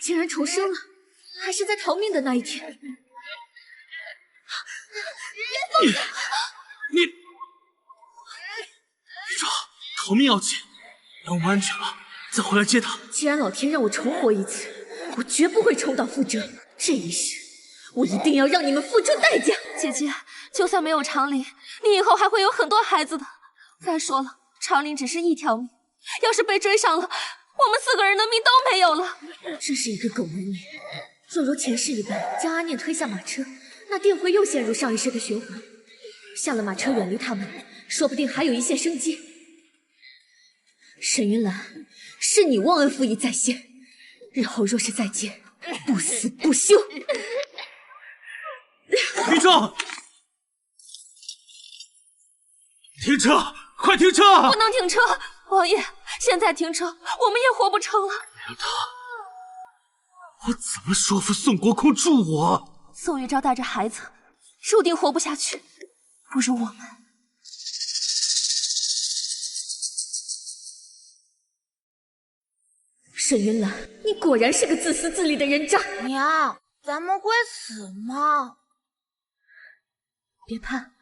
竟然重生了，还是在逃命的那一天。你这逃命要紧，等我们安全了再回来接他。既然老天让我重活一次，我绝不会重蹈覆辙。这一世，我一定要让你们付出代价。姐姐，就算没有长林，你以后还会有很多孩子的。再说了，长林只是一条命，要是被追上了，我们4个人的命都没有了。这是一个狗日女！若如前世一般将阿念推下马车，那定会又陷入上一世的循环。下了马车远离他们，说不定还有一线生机。沈云兰，是你忘恩负义在先，日后若是再见，不死不休！停车！停车！快停车！不能停车，王爷，现在停车，我们也活不成了。没有他，我怎么说服宋国公助我？宋玉昭带着孩子，注定活不下去。不如我们。沈云兰，你果然是个自私自利的人渣！娘，咱们会死吗？别怕，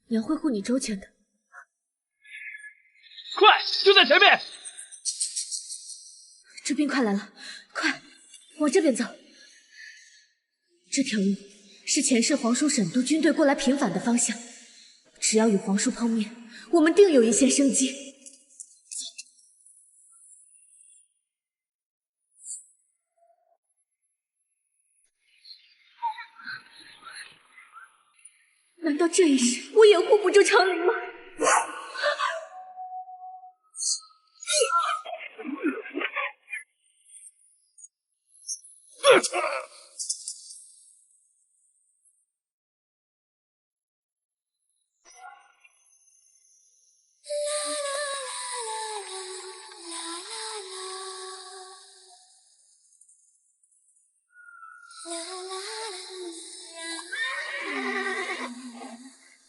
娘会护你周全的。快，就在前面！这兵快来了，快往这边走。这条路是前世皇叔沈都军队过来平反的方向，只要与皇叔碰面，我们定有一线生机。难道这一世我也护不住长林吗？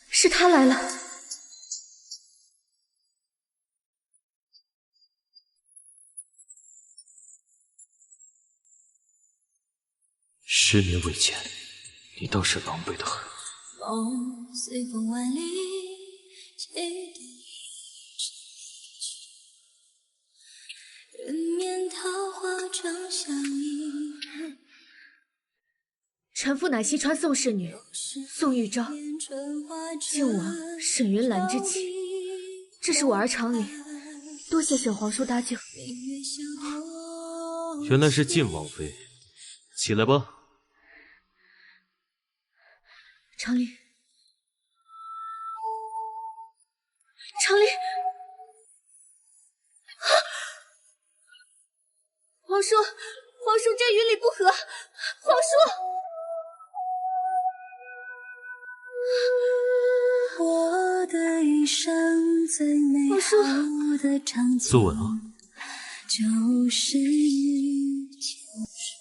是他来了。10年未见，你倒是狼狈得很。梦随风万里，几度人面桃花妆相依。臣妇乃西川宋氏女宋玉昭，晋王沈云兰之妻。这是我儿长林，多谢沈皇叔搭救。原来是晋王妃，起来吧。长林，长林，皇叔，皇叔，这与理不合，皇叔。我的一生最美好的场景，坐稳啊！就是你就是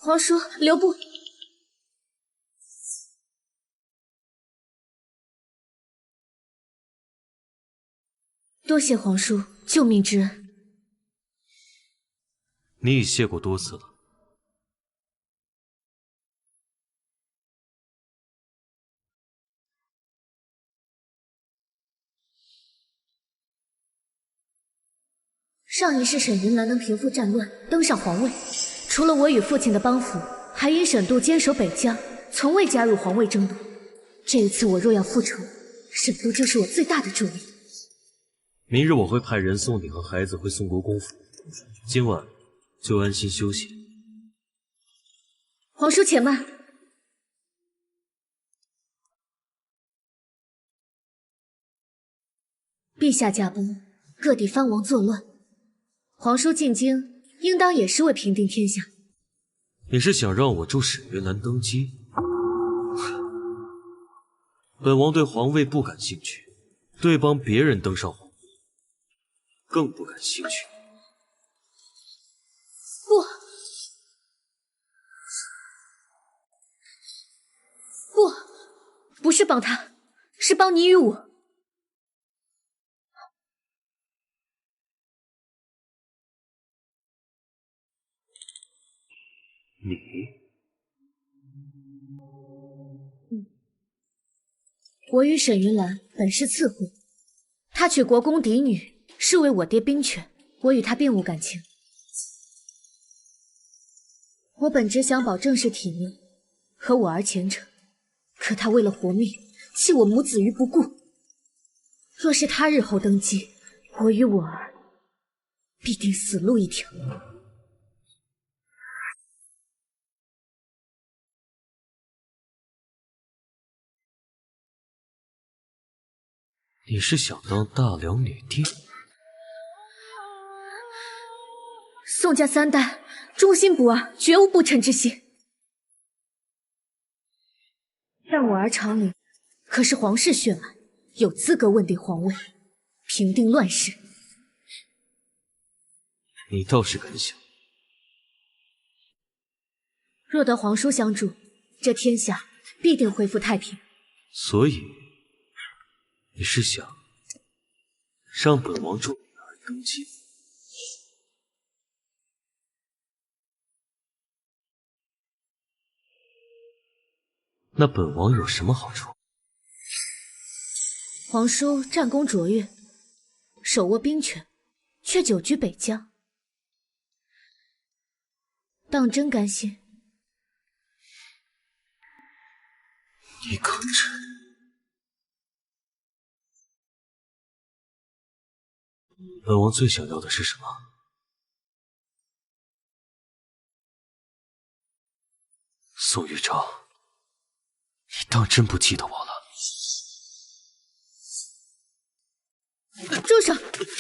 皇叔，留步。多谢皇叔救命之恩。你已谢过多次了。上一世沈云兰能平复战乱，登上皇位，除了我与父亲的帮扶，还因沈度坚守北疆，从未加入皇位争夺。这一次我若要复仇，沈度就是我最大的助力。明日我会派人送你和孩子回宋国公府，今晚就安心休息。皇叔且慢。陛下驾崩，各地藩王作乱，皇叔进京，应当也是为平定天下。你是想让我助沈云兰登基？本王对皇位不感兴趣，对帮别人登上皇位更不感兴趣。是帮他，是帮你与我。你？我与沈云兰本是次婚，她娶国公嫡女，是为我爹兵权，我与她并无感情。我本只想保正室体面和我儿前程，可她为了活命，弃我母子于不顾。若是她日后登基，我与我儿必定死路一条。你是想当大梁女帝？宋家三代忠心不二，绝无不臣之心。但我儿长陵可是皇室血脉，有资格问鼎皇位，平定乱世。你倒是敢想。若得皇叔相助，这天下必定恢复太平。所以，你是想让本王助你儿登基？那本王有什么好处？皇叔战功卓越，手握兵权，却久居北疆，当真甘心？你可真……本王最想要的是什么？宋玉昭，你当真不记得我了？住手！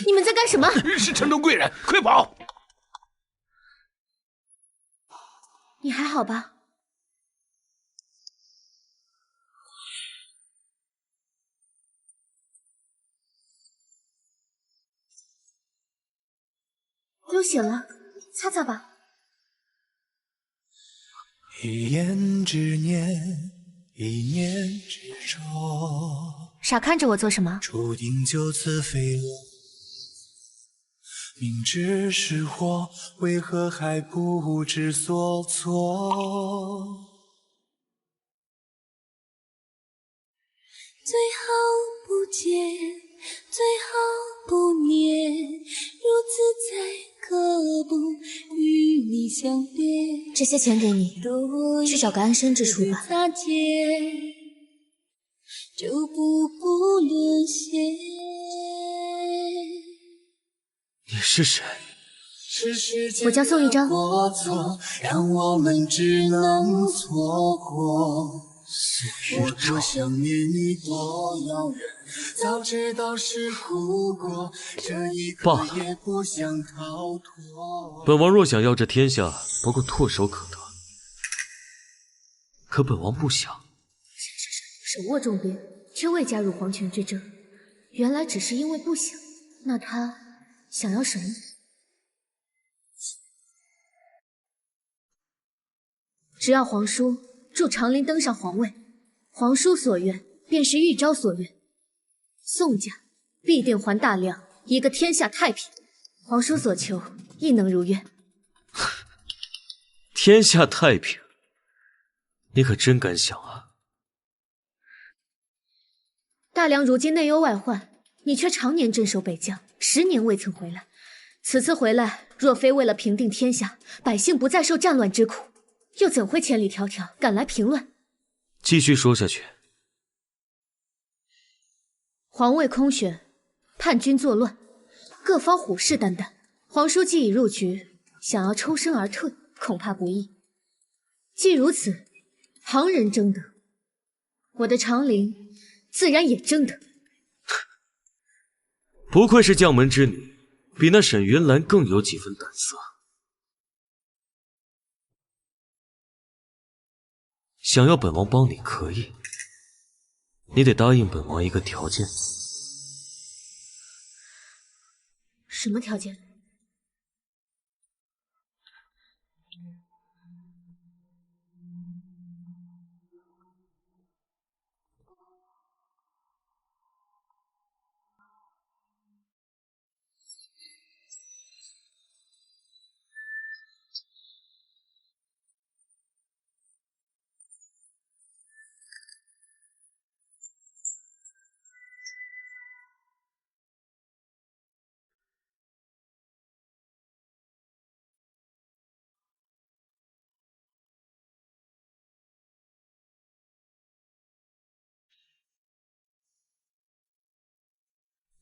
你们在干什么？是城中贵人，快跑！你还好吧？流血了，擦擦吧。一言之念，一念之中，傻看着我做什么？注定就此飞落。明知是祸，为何还不知所措？最好不见，最好不念，如此才可不与你相别。这些钱给你，去找个安身之处吧。擦肩，就步步沦陷。你是谁？我叫宋玉章。让我们只能错过。我多想念你多遥远，早知道是苦果，这一刻也不想逃脱。本王若想要这天下，不过唾手可得。可本王不想。手握重兵，却未加入皇权之争，原来只是因为不想。那他想要什么？只要皇叔助长陵登上皇位，皇叔所愿便是玉昭所愿。宋家必定还大梁一个天下太平，皇叔所求亦能如愿。天下太平，你可真敢想啊！大梁如今内忧外患，你却常年镇守北疆，10年未曾回来。此次回来，若非为了平定天下，百姓不再受战乱之苦，又怎会千里迢迢赶来平乱？继续说下去。皇位空悬，叛军作乱，各方虎视眈眈。皇叔既已入局，想要抽身而退，恐怕不易。既如此，旁人争得，我的长陵自然也争得。不愧是将门之女，比那沈云兰更有几分胆色。想要本王帮你可以，你得答应本王一个条件。什么条件？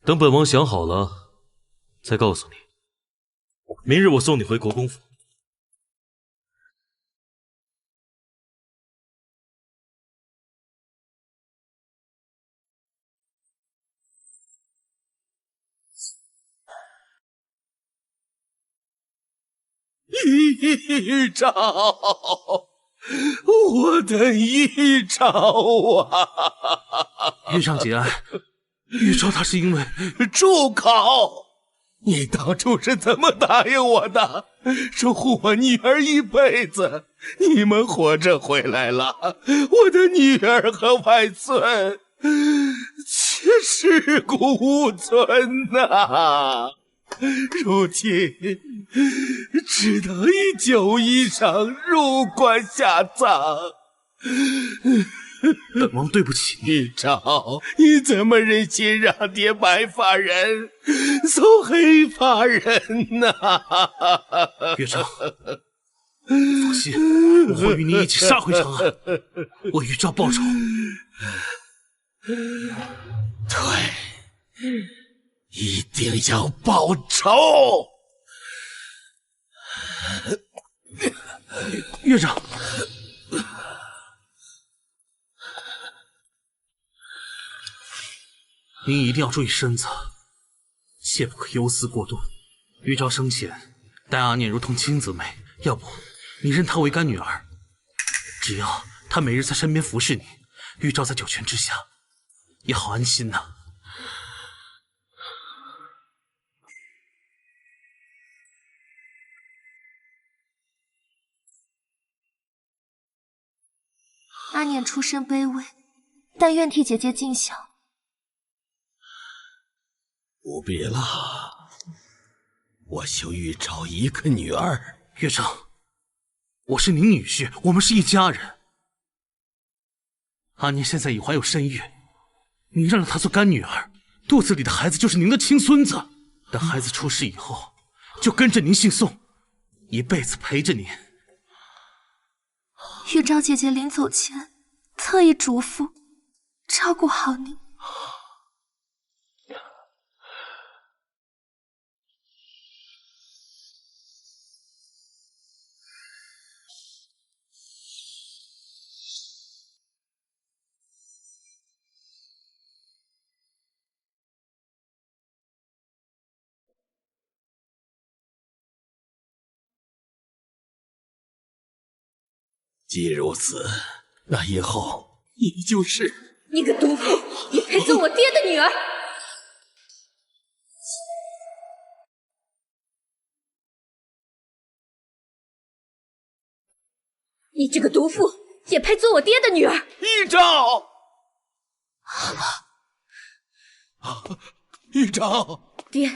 等本王想好了，再告诉你。明日我送你回国公府。玉昭，我的玉昭啊！玉上节哀，玉昭他是因为……住口！你当初是怎么答应我的？说护我女儿一辈子。你们活着回来了，我的女儿和外孙却尸骨无存呐！如今只得以旧衣裳入棺下葬。本王对不起你。玉昭，你怎么忍心让爹白发人送黑发人呢？岳章，放心，我会与你一起杀回长安，为玉昭报仇。对，一定要报仇！岳长，您一定要注意身子，切不可忧思过度。玉昭生前待阿念如同亲姊妹，要不你认她为干女儿，只要她每日在身边服侍你，玉昭在九泉之下也好安心呐。阿念出身卑微，但愿替姐姐尽孝。不必了，我就玉昭一个女儿。岳长，我是您女婿，我们是一家人。阿念现在已怀有身孕，您认了她做干女儿，肚子里的孩子就是您的亲孙子。等孩子出世以后，就跟着您姓宋，一辈子陪着您。玉昭姐姐临走前特意嘱咐，照顾好您。既如此，那以后你就是你个毒妇，也配做我爹的女儿！你这个毒妇，也配做我爹的女儿！玉昭，玉昭，爹，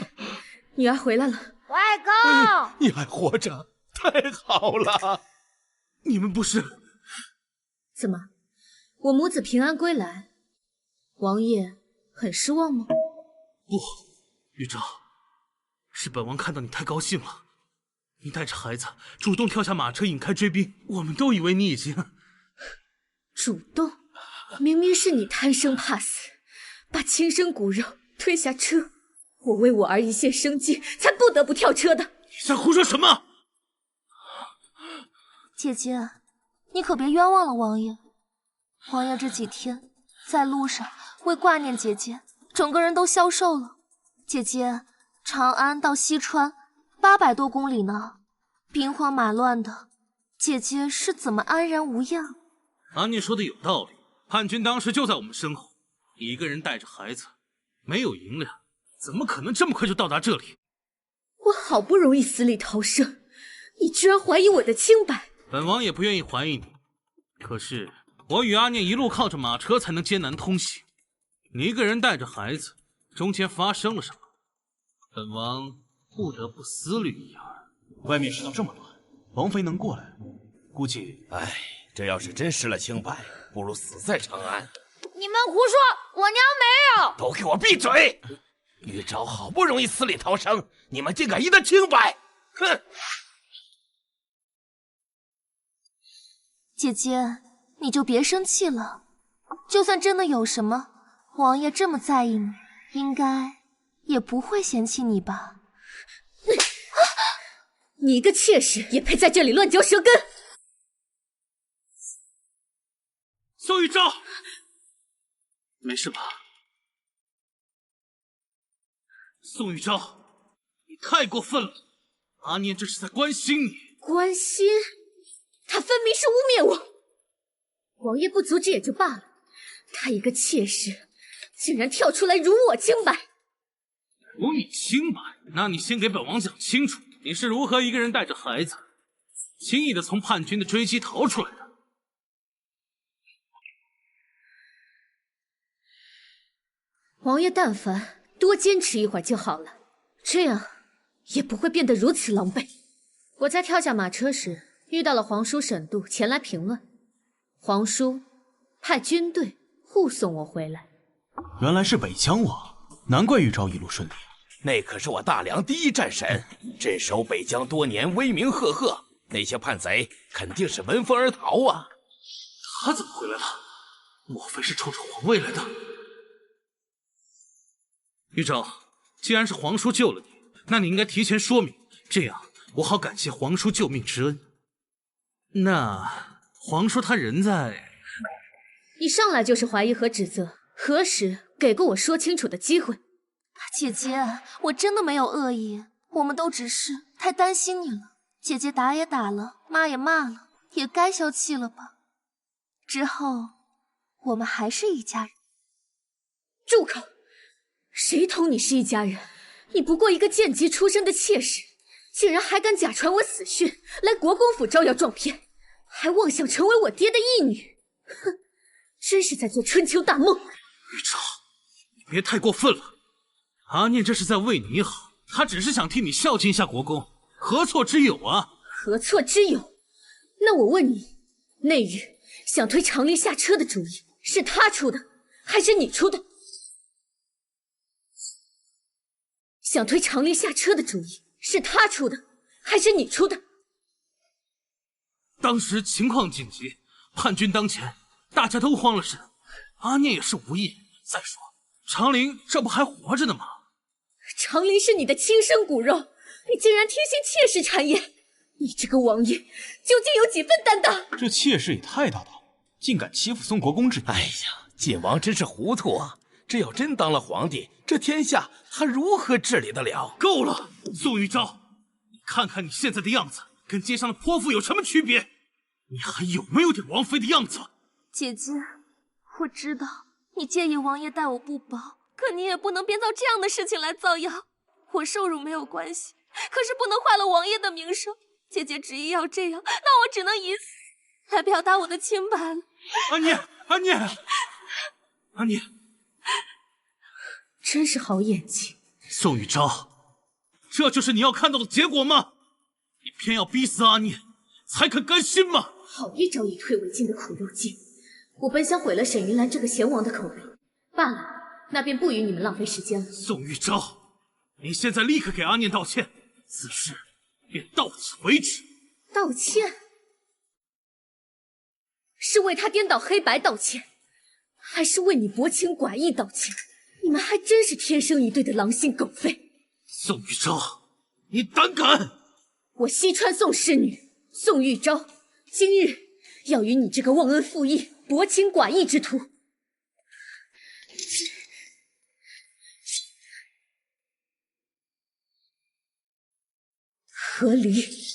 女儿回来了。外公，你还活着，太好了！你们不是……怎么，我母子平安归来，王爷很失望吗？不，玉昭，是本王看到你太高兴了。你带着孩子主动跳下马车引开追兵，我们都以为你已经……主动？明明是你贪生怕死，把亲生骨肉推下车，我为我儿一线生机，才不得不跳车的。你在胡说什么？姐姐，你可别冤枉了王爷。王爷这几天在路上为挂念姐姐，整个人都消瘦了。姐姐，长安到西川800多公里呢，兵荒马乱的，姐姐是怎么安然无恙？阿念说的有道理，叛军当时就在我们身后，你一个人带着孩子，没有银两，怎么可能这么快就到达这里？我好不容易死里逃生，你居然怀疑我的清白！本王也不愿意怀疑你，可是我与阿念一路靠着马车才能艰难通行，你一个人带着孩子，中间发生了什么？本王不得不思虑一二。外面世道这么乱，王妃能过来，估计……哎，这要是真失了清白，不如死在长安。你们胡说，我娘没有！都给我闭嘴！玉昭好不容易死里逃生，你们竟敢议他清白！哼！姐姐，你就别生气了。就算真的有什么，王爷这么在意你，应该也不会嫌弃你吧？你一个妾室也配在这里乱嚼舌根？宋玉昭，没事吧？宋玉昭，你太过分了！阿念这是在关心你。关心？他分明是污蔑我。王爷不阻止也就罢了，他一个妾室，竟然跳出来辱我清白。辱你清白？那你先给本王讲清楚，你是如何一个人带着孩子，轻易的从叛军的追击逃出来的？王爷但凡多坚持一会儿就好了，这样也不会变得如此狼狈。我在跳下马车时遇到了皇叔沈度前来平乱，皇叔派军队护送我回来。原来是北疆王，难怪玉昭一路顺利。那可是我大梁第一战神，镇守北疆多年，威名赫赫。那些叛贼肯定是闻风而逃啊！他怎么回来了？莫非是冲着皇位来的？玉昭，既然是皇叔救了你，那你应该提前说明，这样我好感谢皇叔救命之恩。那皇叔他人在？一上来就是怀疑和指责，何时给过我说清楚的机会？姐姐，我真的没有恶意，我们都只是太担心你了。姐姐打也打了，骂也骂了，也该消气了吧？之后我们还是一家人。住口！谁同你是一家人？你不过一个贱籍出身的妾室，竟然还敢假传我死讯，来国公府招摇撞骗，还妄想成为我爹的义女！哼，真是在做春秋大梦。玉昭，你别太过分了。阿念这是在为你好，他只是想替你孝敬一下国公，何错之有啊？何错之有？那我问你，那日想推长林下车的主意是他出的，还是你出的？想推长林下车的主意是他出的，还是你出的？当时情况紧急，叛军当前，大家都慌了神。阿念也是无意。再说，长林这不还活着呢吗？长林是你的亲生骨肉，你竟然听信妾室谗言，你这个王爷究竟有几分担当？这妾室也太大胆了，竟敢欺负宋国公之女！哎呀，晋王真是糊涂啊！这要真当了皇帝，这天下他如何治理得了？够了，宋玉昭，你看看你现在的样子，跟街上的泼妇有什么区别？你还有没有点王妃的样子？姐姐，我知道你介意王爷待我不薄，可你也不能编造这样的事情来造谣。我受辱没有关系，可是不能坏了王爷的名声。姐姐执意要这样，那我只能以死来表达我的清白了。阿念，阿念，阿念，真是好演技。宋玉昭，这就是你要看到的结果吗？你偏要逼死阿念，才肯甘心吗？好一招以退为进的苦肉计！我本想毁了沈云兰这个贤王的口碑，罢了，那便不与你们浪费时间了。宋玉昭，你现在立刻给阿念道歉，此事便到此为止。道歉？是为他颠倒黑白道歉，还是为你薄情寡义道歉？你们还真是天生一对的狼心狗肺！宋玉昭，你胆敢！我西川宋氏女宋玉昭，今日要与你这个忘恩负义、薄情寡义之徒和离。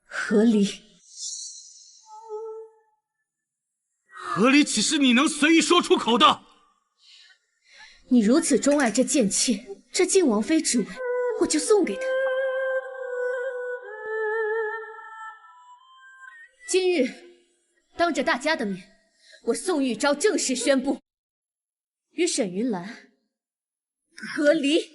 和离，和离岂是你能随意说出口的？你如此钟爱这贱妾，这晋王妃之位，我就送给她。今日当着大家的面，我宋玉昭正式宣布，与沈云兰和离。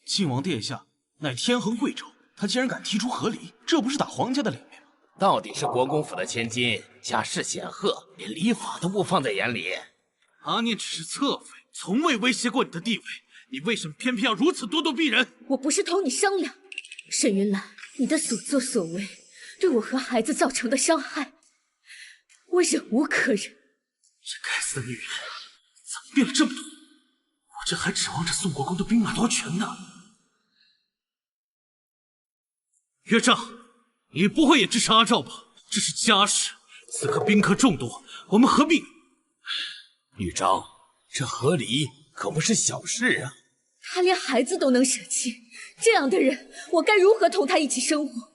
晋王殿下乃天衡贵胄，他竟然敢提出和离，这不是打皇家的脸面吗？到底是国公府的千金，家世显赫，连礼法都不放在眼里。阿念只是侧妃，从未威胁过你的地位，你为什么偏偏要如此咄咄逼人？我不是同你商量，沈云兰你的所作所为对我和孩子造成的伤害，我忍无可忍。这该死的女人怎么变了这么多？我这还指望着宋国公的兵马夺权呢。岳丈，你不会也支持阿赵吧？这是家事，此刻宾客众多，我们何必？豫章，这和离可不是小事啊。他连孩子都能舍弃，这样的人，我该如何同他一起生活？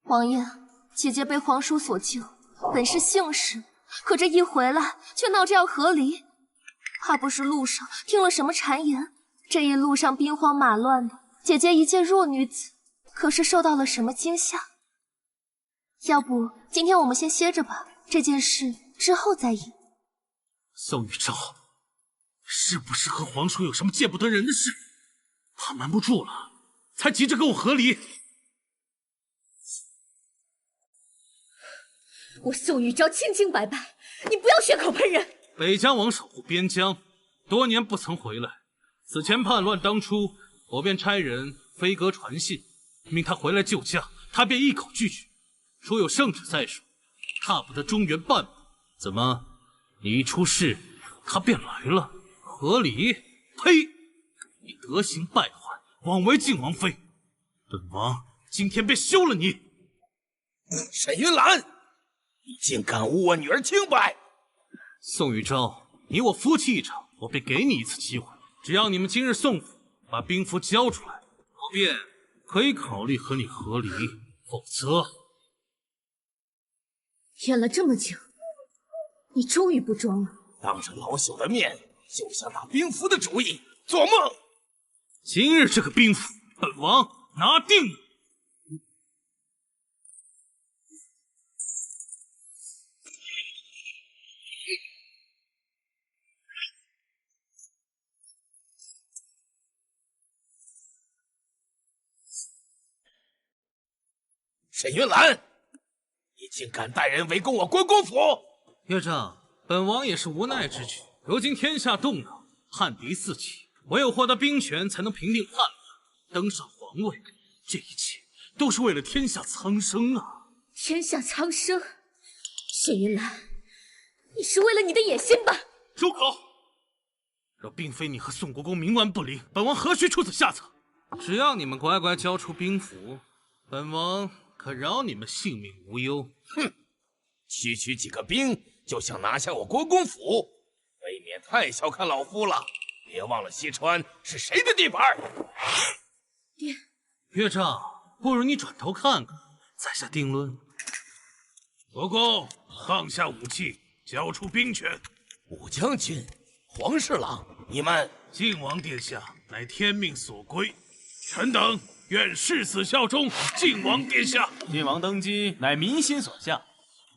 王爷，姐姐被皇叔所救，本是幸事，可这一回来却闹这样和离，怕不是路上听了什么谗言。这一路上兵荒马乱的，姐姐一介弱女子，可是受到了什么惊吓？要不今天我们先歇着吧，这件事之后再议。宋宇昭，是不是和皇叔有什么见不得人的事？怕瞒不住了，才急着跟我和离。我宋玉昭清清白白，你不要血口喷人。北疆王守护边疆，多年不曾回来。此前叛乱当初，我便差人飞鸽传信，命他回来救驾，他便一口拒绝，说有圣旨在手，踏不得中原半步。怎么，你一出事，他便来了？和离？呸！你德行败坏，枉为晋王妃，本王今天便休了你。沈云兰，你竟敢污我女儿清白！宋玉昭，你我夫妻一场，我便给你一次机会。只要你们今日宋府把兵符交出来，我便可以考虑和你和离，否则……演了这么久，你终于不装了。当着老朽的面就想打兵符的主意，做梦！今日这个兵符，本王拿定了。沈云兰，你竟敢带人围攻我国公府！岳丈，本王也是无奈之举。如今天下动荡，叛敌四起，唯有获得兵权，才能平定叛乱，登上皇位。这一切都是为了天下苍生啊！天下苍生，沈云兰，你是为了你的野心吧？住口！若并非你和宋国公冥顽不灵，本王何须出此下策？只要你们乖乖交出兵符，本王可饶你们性命无忧。哼，区区几个兵就想拿下我国公府，未免太小看老夫了。别忘了西川是谁的地盘。爹，岳丈，不如你转头看看，再下定论。国公，放下武器，交出兵权。武将军，黄侍郎，你们……晋王殿下乃天命所归，臣等愿誓死效忠晋王殿下。晋王登基乃民心所向，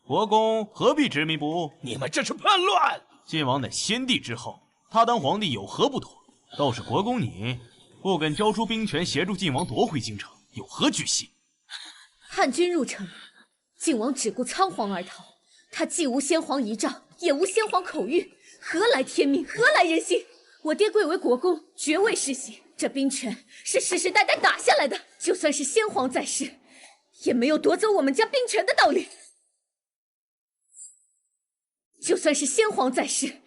国公何必执迷不悟？你们这是叛乱！晋王乃先帝之后，他当皇帝有何不妥？倒是国公你不肯交出兵权，协助晋王夺回京城，有何居心？叛军入城，晋王只顾仓皇而逃，他既无先皇遗诏，也无先皇口谕，何来天命？何来人心？我爹贵为国公，爵位世袭，这兵权是世世代代打下来的，就算是先皇在世，也没有夺走我们家兵权的道理。就算是先皇在世，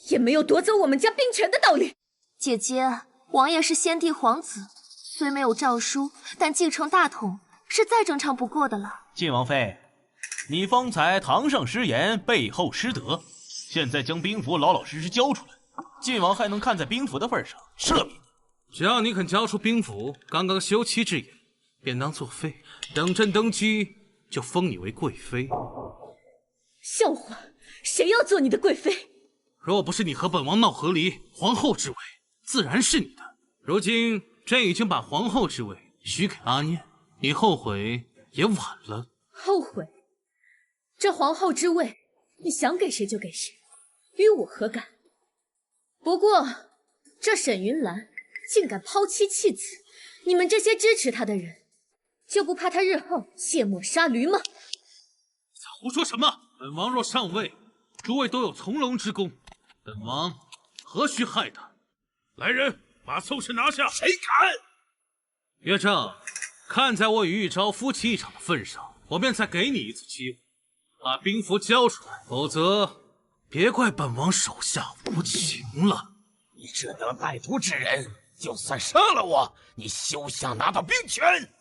也没有夺走我们家兵权的道理。姐姐，王爷是先帝皇子，虽没有诏书，但继承大统是再正常不过的了。晋王妃，你方才堂上失言，背后失德，现在将兵符老老实实交出来，晋王还能看在兵符的份上赦免你。只要你肯交出兵符，刚刚休妻之言，便当作废。等朕登基，就封你为贵妃。笑话，谁要做你的贵妃？若不是你和本王闹和离，皇后之位自然是你的。如今朕已经把皇后之位许给阿念，你后悔也晚了。后悔？这皇后之位，你想给谁就给谁，与我何干？不过，这沈云兰竟敢抛妻弃子，你们这些支持她的人，就不怕她日后卸磨杀驴吗？胡说什么？本王若上位，诸位都有从龙之功，本王何须害他？来人，把宋氏拿下！谁敢？岳正，看在我与玉昭夫妻一场的份上，我便再给你一次机会，把兵符交出来，否则别怪本王手下无情了。你这等歹毒之人，就算杀了我，你休想拿到兵权！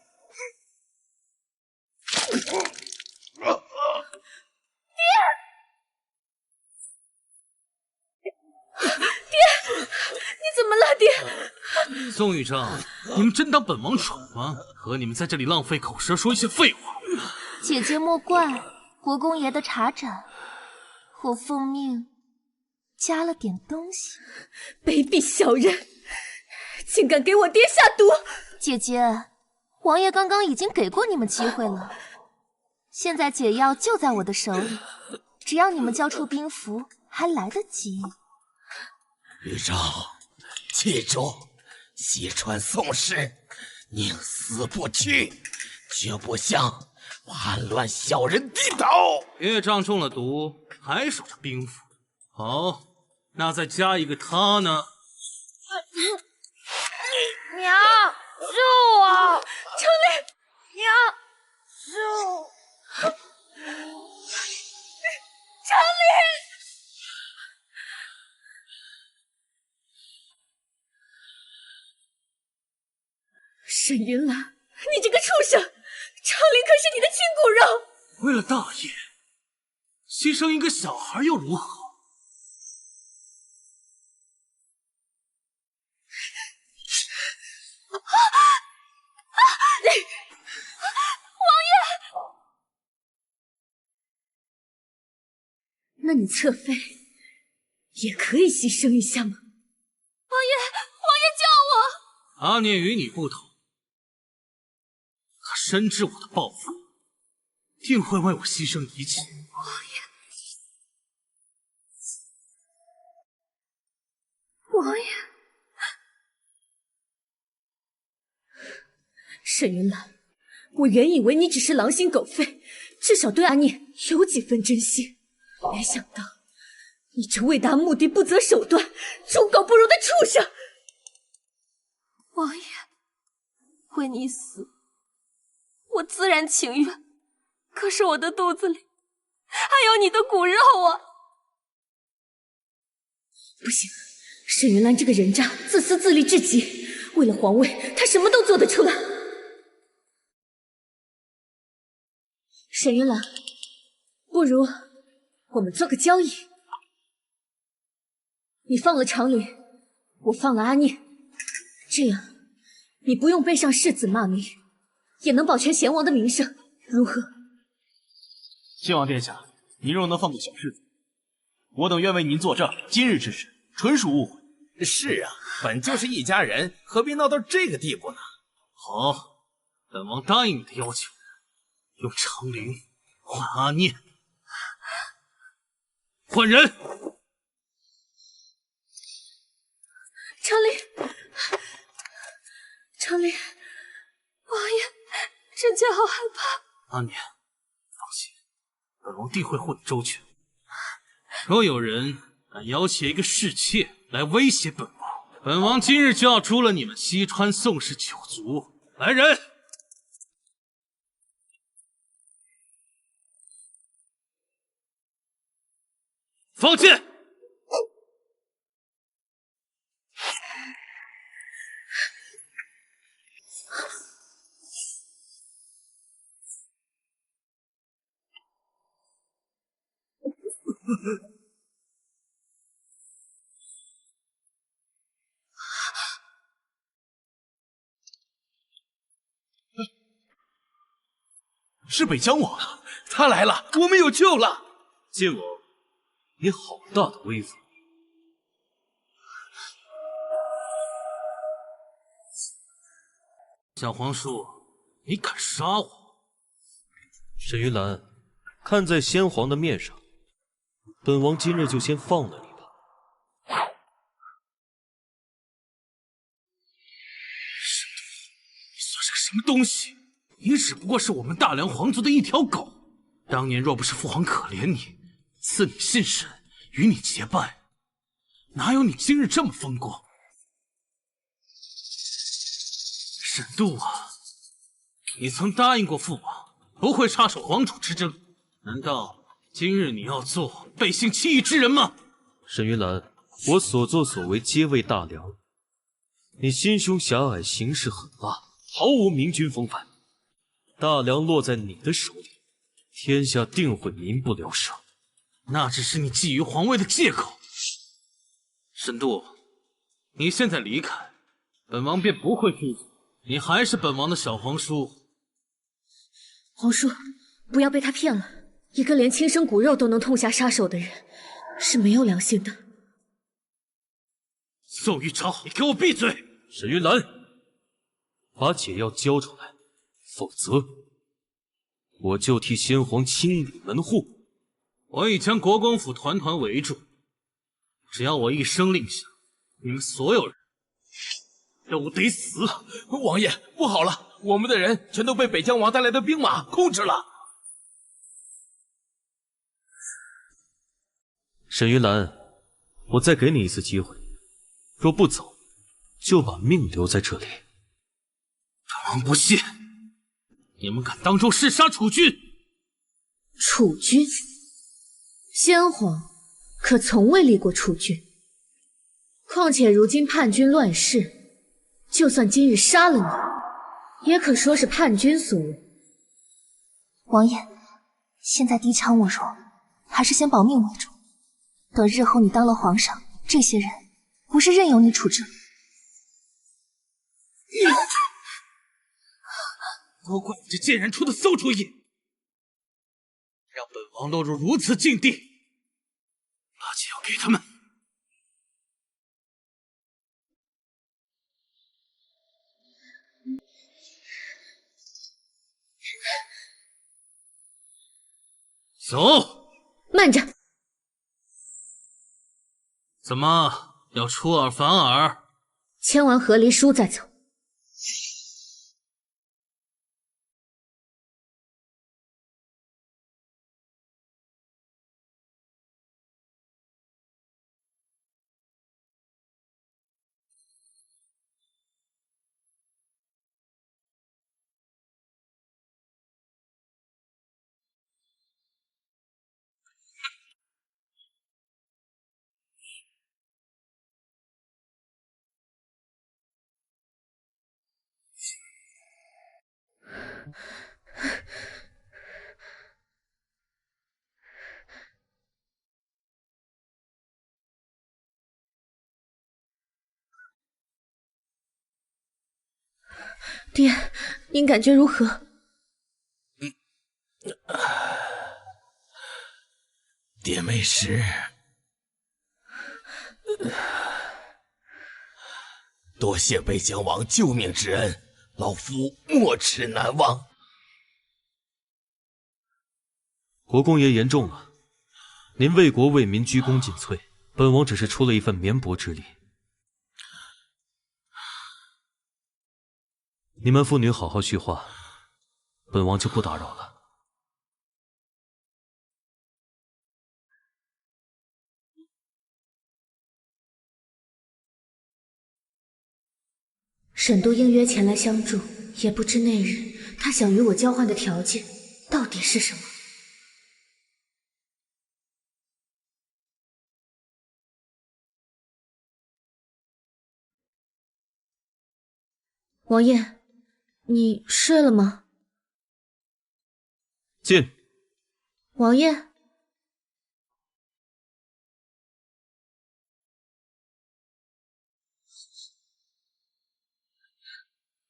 你怎么了，爹？宋玉正，你们真当本王蠢吗？和你们在这里浪费口舌，说一些废话。姐姐莫怪，国公爷的茶盏，我奉命加了点东西。卑鄙小人，竟敢给我爹下毒！姐姐，王爷刚刚已经给过你们机会了，现在解药就在我的手里，只要你们交出兵符，还来得及。玉昭，记住，西川宋氏宁死不屈，绝不向叛乱小人低头。岳丈中了毒，还守着兵符。好，那再加一个他呢？娘，救我！程琳，娘，救我！程琳！沈云兰，你这个畜生！程琳可是你的亲骨肉。为了大业，牺牲一个小孩又如何？那你侧妃也可以牺牲一下吗？王爷救我！阿念与你不同，他深知我的抱负，定会为我牺牲一切。王爷，沈云兰，我原以为你只是狼心狗肺，至少对阿念有几分真心。没想到，你这为达目的不择手段、猪狗不如的畜生！王爷，为你死，我自然情愿。可是我的肚子里还有你的骨肉啊！不行，沈云兰这个人渣，自私自利至极，为了皇位，她什么都做得出来。沈云兰，不如我们做个交易，你放了长林，我放了阿念，这样你不用背上世子骂名，也能保全贤王的名声，如何？希望殿下，您若能放过小世子，我等愿为您作证。今日之事纯属误会。是啊，本就是一家人，何必闹到这个地步呢？好，本王答应你的要求，用长陵换阿念。换人！长林，长林，王爷，臣妾好害怕。阿念，放心，本王定会护你周全。若有人敢要挟一个侍妾来威胁本王，本王今日就要诛了你们西川宋氏九族！来人！放箭！是北疆王，他来了，我们有救了！晋王，你好大的威风！小皇叔，你敢杀我？沈云兰，看在先皇的面上，本王今日就先放了你吧。你算是个什么东西？你只不过是我们大梁皇族的一条狗。当年若不是父皇可怜你，赐你信神，与你结拜，哪有你今日这么风光？沈度啊，你曾答应过父王，不会插手皇储之争，难道今日你要做背信弃义之人吗？沈云兰，我所作所为皆为大梁。你心胸狭隘，行事狠辣，毫无明君风范。大梁落在你的手里，天下定会民不聊生。那只是你觊觎皇位的借口。沈度，你现在离开，本王便不会追究。你还是本王的小皇叔。皇叔，不要被他骗了。一个连亲生骨肉都能痛下杀手的人，是没有良心的。宋玉超，你给我闭嘴！沈云兰，把解药交出来，否则我就替先皇清理门户。我已将国公府团团围住，只要我一声令下，你们所有人都得死！王爷，不好了，我们的人全都被北疆王带来的兵马控制了。沈云兰，我再给你一次机会，若不走，就把命留在这里。本王不信，你们敢当众弑杀楚军？楚军，先皇可从未立过楚军。况且如今叛军乱世，就算今日杀了你，也可说是叛军所为。王爷，现在敌强我弱，还是先保命为主。等日后你当了皇上，这些人不是任由你处置。都怪你这贱人出的馊主意，让本王落入如此境地。把解药给他们。走。慢着。怎么要出尔反尔？签完和离书再走。爹，您感觉如何？爹没事。多谢北疆王救命之恩，老夫没齿难忘。国公爷言重了，您为国为民鞠躬尽瘁，本王只是出了一份绵薄之力。你们父女好好叙话，本王就不打扰了。沈都应约前来相助，也不知那日他想与我交换的条件到底是什么。王爷，你睡了吗？进。王爷。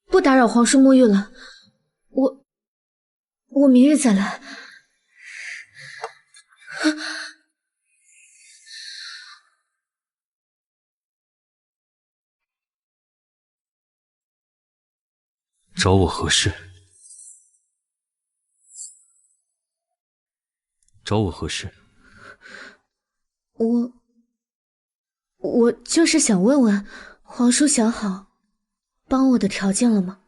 不打扰皇叔沐浴了，我明日再来。找我何事？找我何事？我就是想问问，皇叔想好帮我的条件了吗？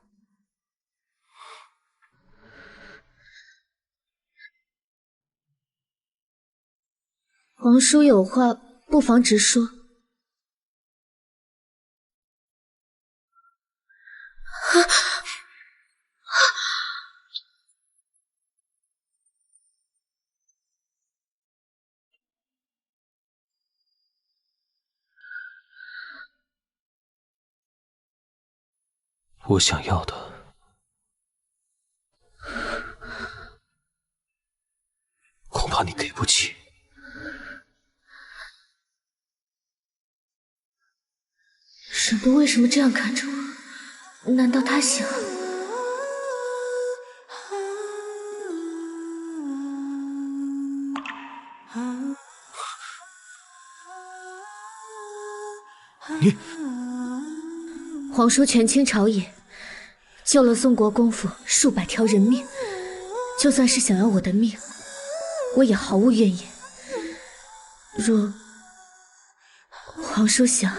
皇叔有话不妨直说。啊！我想要的，恐怕你给不起。沈都为什么这样看着我？难道他想……你，皇叔权倾朝野，救了宋国公府数百条人命，就算是想要我的命，我也毫无怨言。若皇叔想……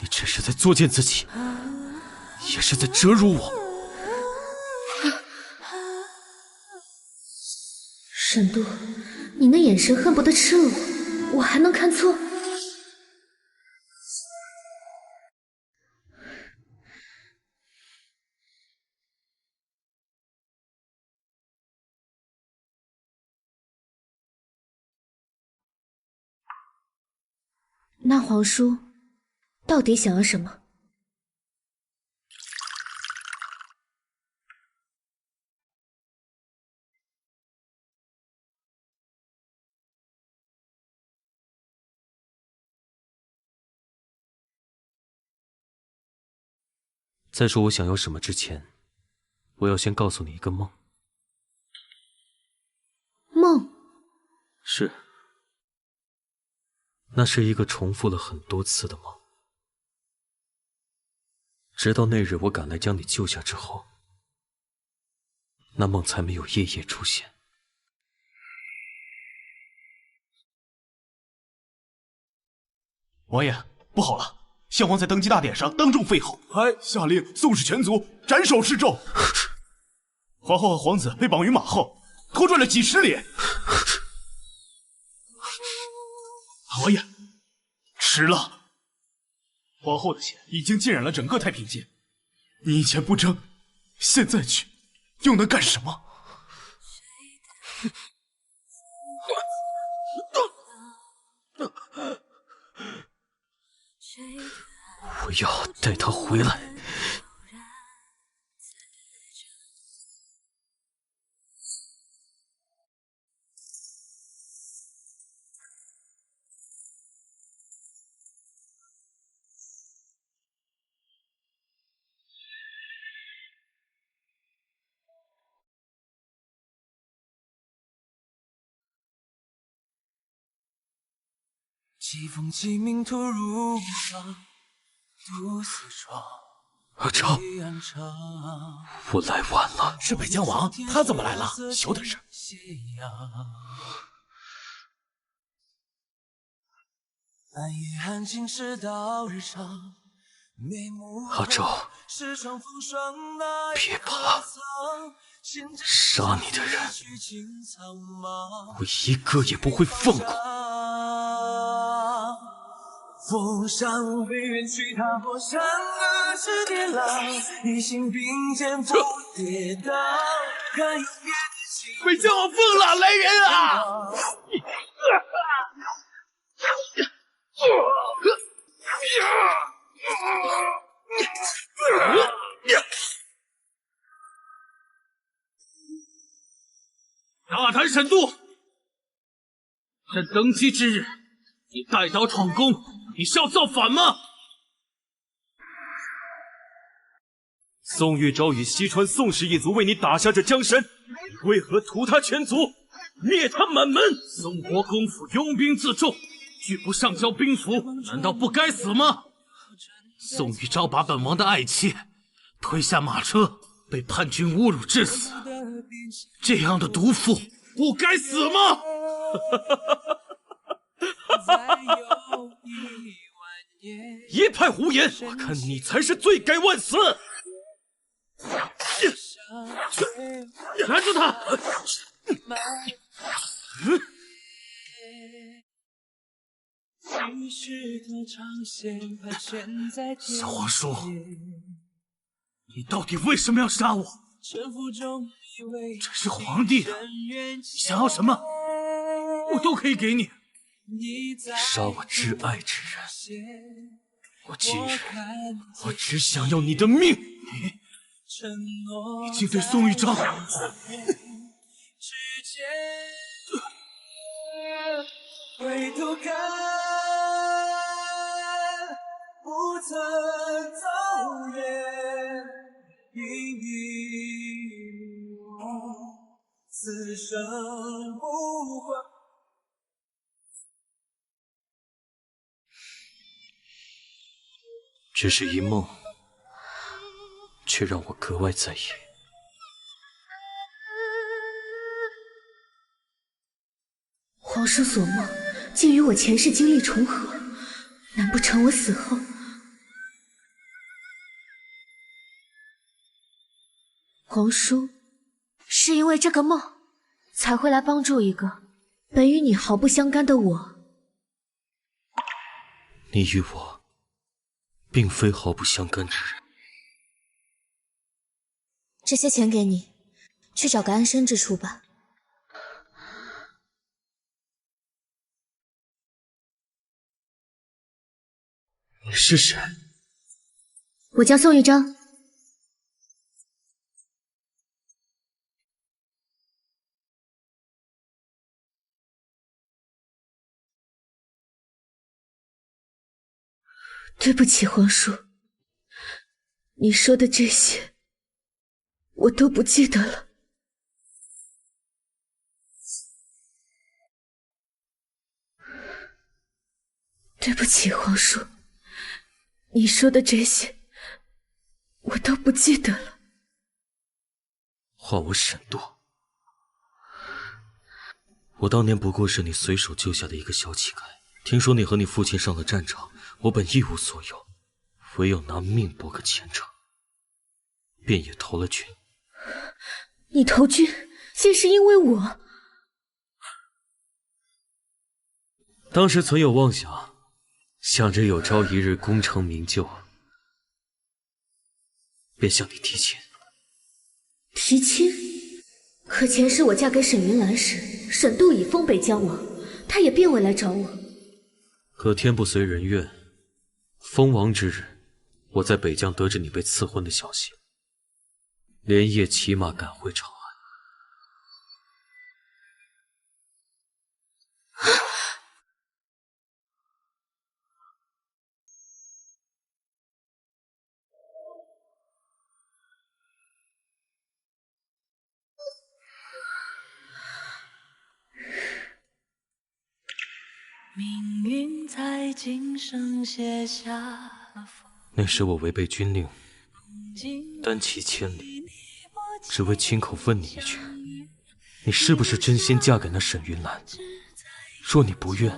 你只是在作践自己，也是在折辱我。沈都，你那眼神恨不得吃了我还能看错？那皇叔到底想要什么？在说我想要什么之前，我要先告诉你一个梦。梦？是。那是一个重复了很多次的梦，直到那日我赶来将你救下之后，那梦才没有夜夜出现。王爷，不好了！项王在登基大典上当众废后，还下令宋氏全族斩首示众。皇后和皇子被绑于马后，拖拽了几十里。王爷，迟了！皇后的血已经浸染了整个太平间，你以前不争，现在去，又能干什么？我要带他回来。疾风鸡鸣突如风，独自闯。阿昭，我来晚了。是北疆王，他怎么来了？小点声。暗夜安静直到日长，阿昭，别怕，杀你的人，我一个也不会放过。风山无悲，远去踏破山河之跌浪，一心并肩不跌倒。看有别的情，北疆王疯了，来人啊！大胆沈都，朕登基之日，你带刀闯宫，你是要造反吗？宋玉昭与西川宋氏一族为你打下这江山，你为何屠他全族，灭他满门？宋国公府拥兵自重，拒不上交兵符，难道不该死吗？宋玉昭把本王的爱妾推下马车，被叛军侮辱致死，这样的毒妇不该死吗？一派胡言！我看你才是罪该万死！拦住他！小皇叔，你到底为什么要杀我？朕是皇帝的，你想要什么，我都可以给你。你杀我挚爱之人，我今日我只想要你的命！你竟对宋玉章！回头看，不曾走远，因你我此生不换。只是一梦，却让我格外在意。皇叔所梦，竟与我前世经历重合，难不成我死后，皇叔是因为这个梦，才会来帮助一个本与你毫不相干的我？你与我，并非毫不相干之人。这些钱给你，去找个安身之处吧。你是谁？我叫宋玉章。对不起，皇叔，你说的这些，我都不记得了。对不起，皇叔，你说的这些，我都不记得了。唤我沈堕，我当年不过是你随手救下的一个小乞丐。听说你和你父亲上了战场，我本一无所有，唯有拿命搏个前程，便也投了军。你投军，竟是因为我？当时曾有妄想，想着有朝一日功成名就，便向你提亲。提亲？可前世我嫁给沈云兰时，沈度已封北疆王，他也便未来找我。可天不随人愿，封王之日，我在北疆得知你被赐婚的消息，连夜骑马赶回长安。命运在今生写下那时我违背军令，单骑千里，只为亲口问你一句：你是不是真心嫁给那沈云兰？若你不愿，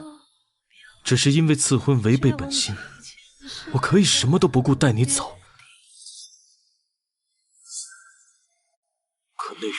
只是因为赐婚违背本心，我可以什么都不顾带你走。可那日，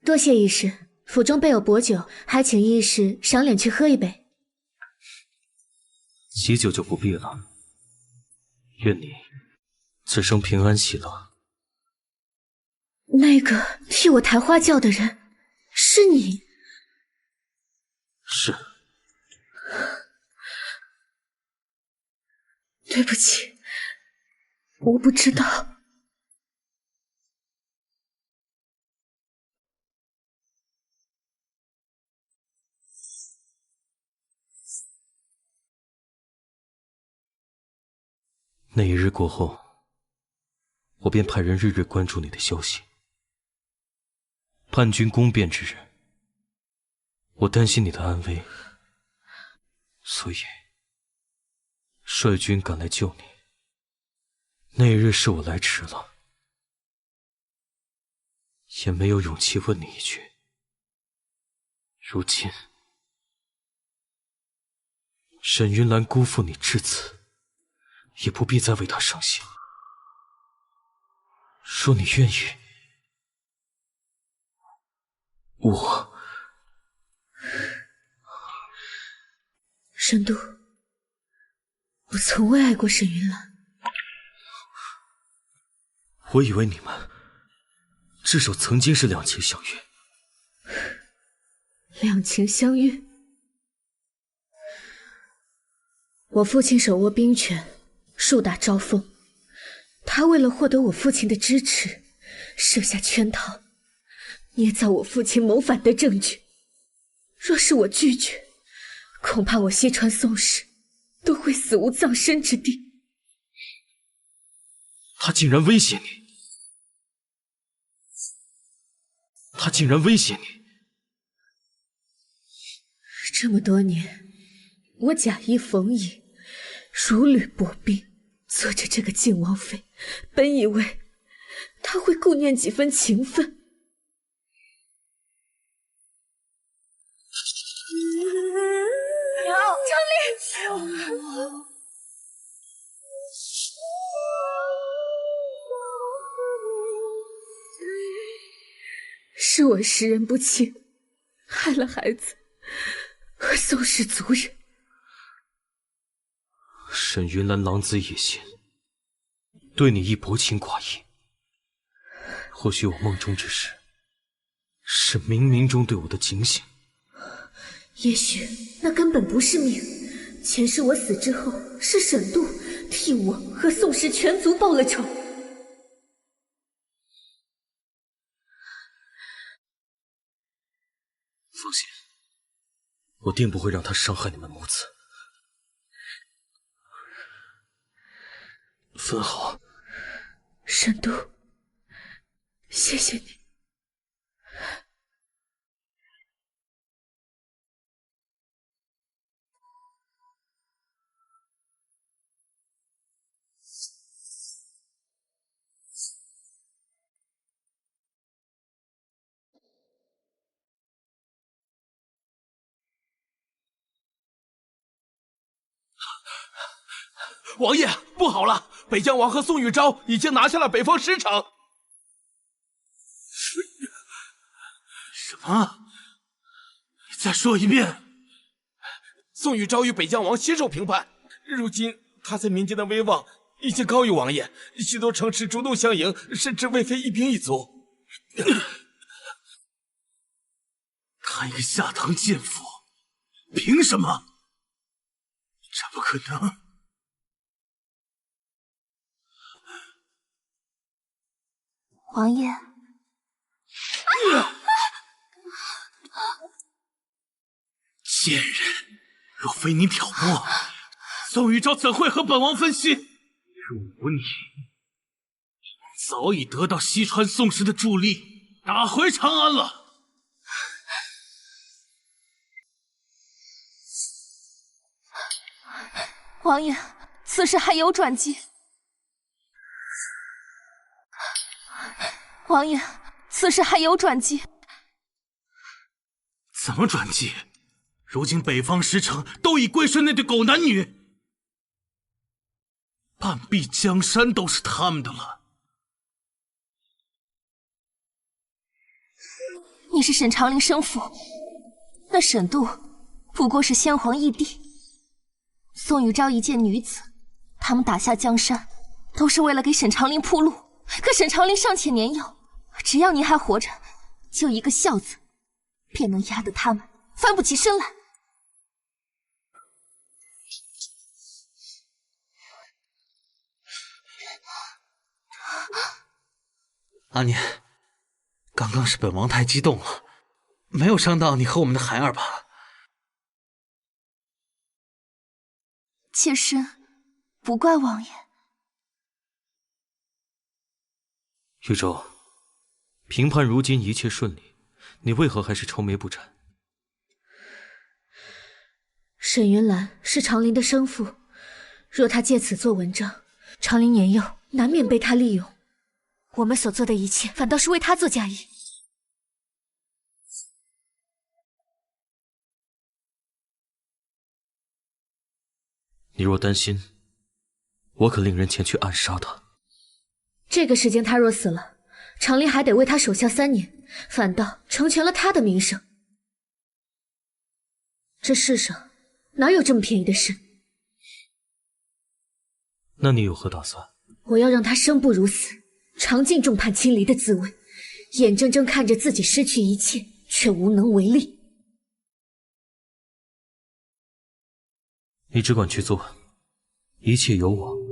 多谢义士，府中备有薄酒，还请义士赏脸去喝一杯。喜酒就不必了，愿你此生平安喜乐。那个替我抬花轿的人，是你？是。对不起，我不知道。那一日过后，我便派人日日关注你的消息。叛军攻变之日，我担心你的安危，所以率军赶来救你。那日是我来迟了，也没有勇气问你一句。如今，沈云兰辜负你至此，也不必再为她伤心。若你愿意，沈都，我从未爱过沈云兰。我以为你们至少曾经是两情相悦。两情相悦？我父亲手握兵权，树大招风。他为了获得我父亲的支持，设下圈套，捏造我父亲谋反的证据。若是我拒绝，恐怕我西川宋氏都会死无葬身之地。他竟然威胁你！他竟然威胁你！这么多年，我假意逢迎，如履薄冰，做着这个靖王妃，本以为他会顾念几分情分。张丽，是我识人不清，害了孩子和宋氏族人。沈云兰狼子野心，对你亦薄情寡义。或许我梦中之事，是冥冥中对我的警醒。也许那根本不是命，前世我死之后，是沈度替我和宋氏全族报了仇。放心，我定不会让他伤害你们母子。分好。沈度，谢谢你。王爷，不好了！北疆王和宋玉昭已经拿下了北方10城。什么？你再说一遍！宋玉昭与北疆王携手平叛，如今他在民间的威望已经高于王爷，许多城池主动相迎，甚至未非一兵一卒。他一个下堂奸夫，凭什么？这不可能！王爷，贱人！若非你挑拨，宋玉昭怎会和本王分心？若无你，早已得到西川宋氏的助力，打回长安了。王爷，此事还有转机。王爷，此事还有转机。怎么转机？如今北方10城都已归顺那对狗男女，半壁江山都是他们的了。你是沈长陵生父，那沈度不过是先皇义弟。宋玉昭一介女子，他们打下江山，都是为了给沈长陵铺路。可沈长陵尚且年幼，只要你还活着，就一个孝字，便能压得他们翻不起身来。阿年，刚刚是本王太激动了，没有伤到你和我们的孩儿吧？妾身不怪王爷。玉州，评判如今一切顺利，你为何还是愁眉不展？沈云兰是长陵的生父，若他借此做文章，长陵年幼难免被他利用。我们所做的一切，反倒是为他做嫁衣。你若担心，我可令人前去暗杀他。这个时间，他若死了，长林还得为他守孝3年，反倒成全了他的名声。这世上哪有这么便宜的事？那你有何打算？我要让他生不如死，尝尽众叛亲离的滋味，眼睁睁看着自己失去一切，却无能为力。你只管去做，一切由我。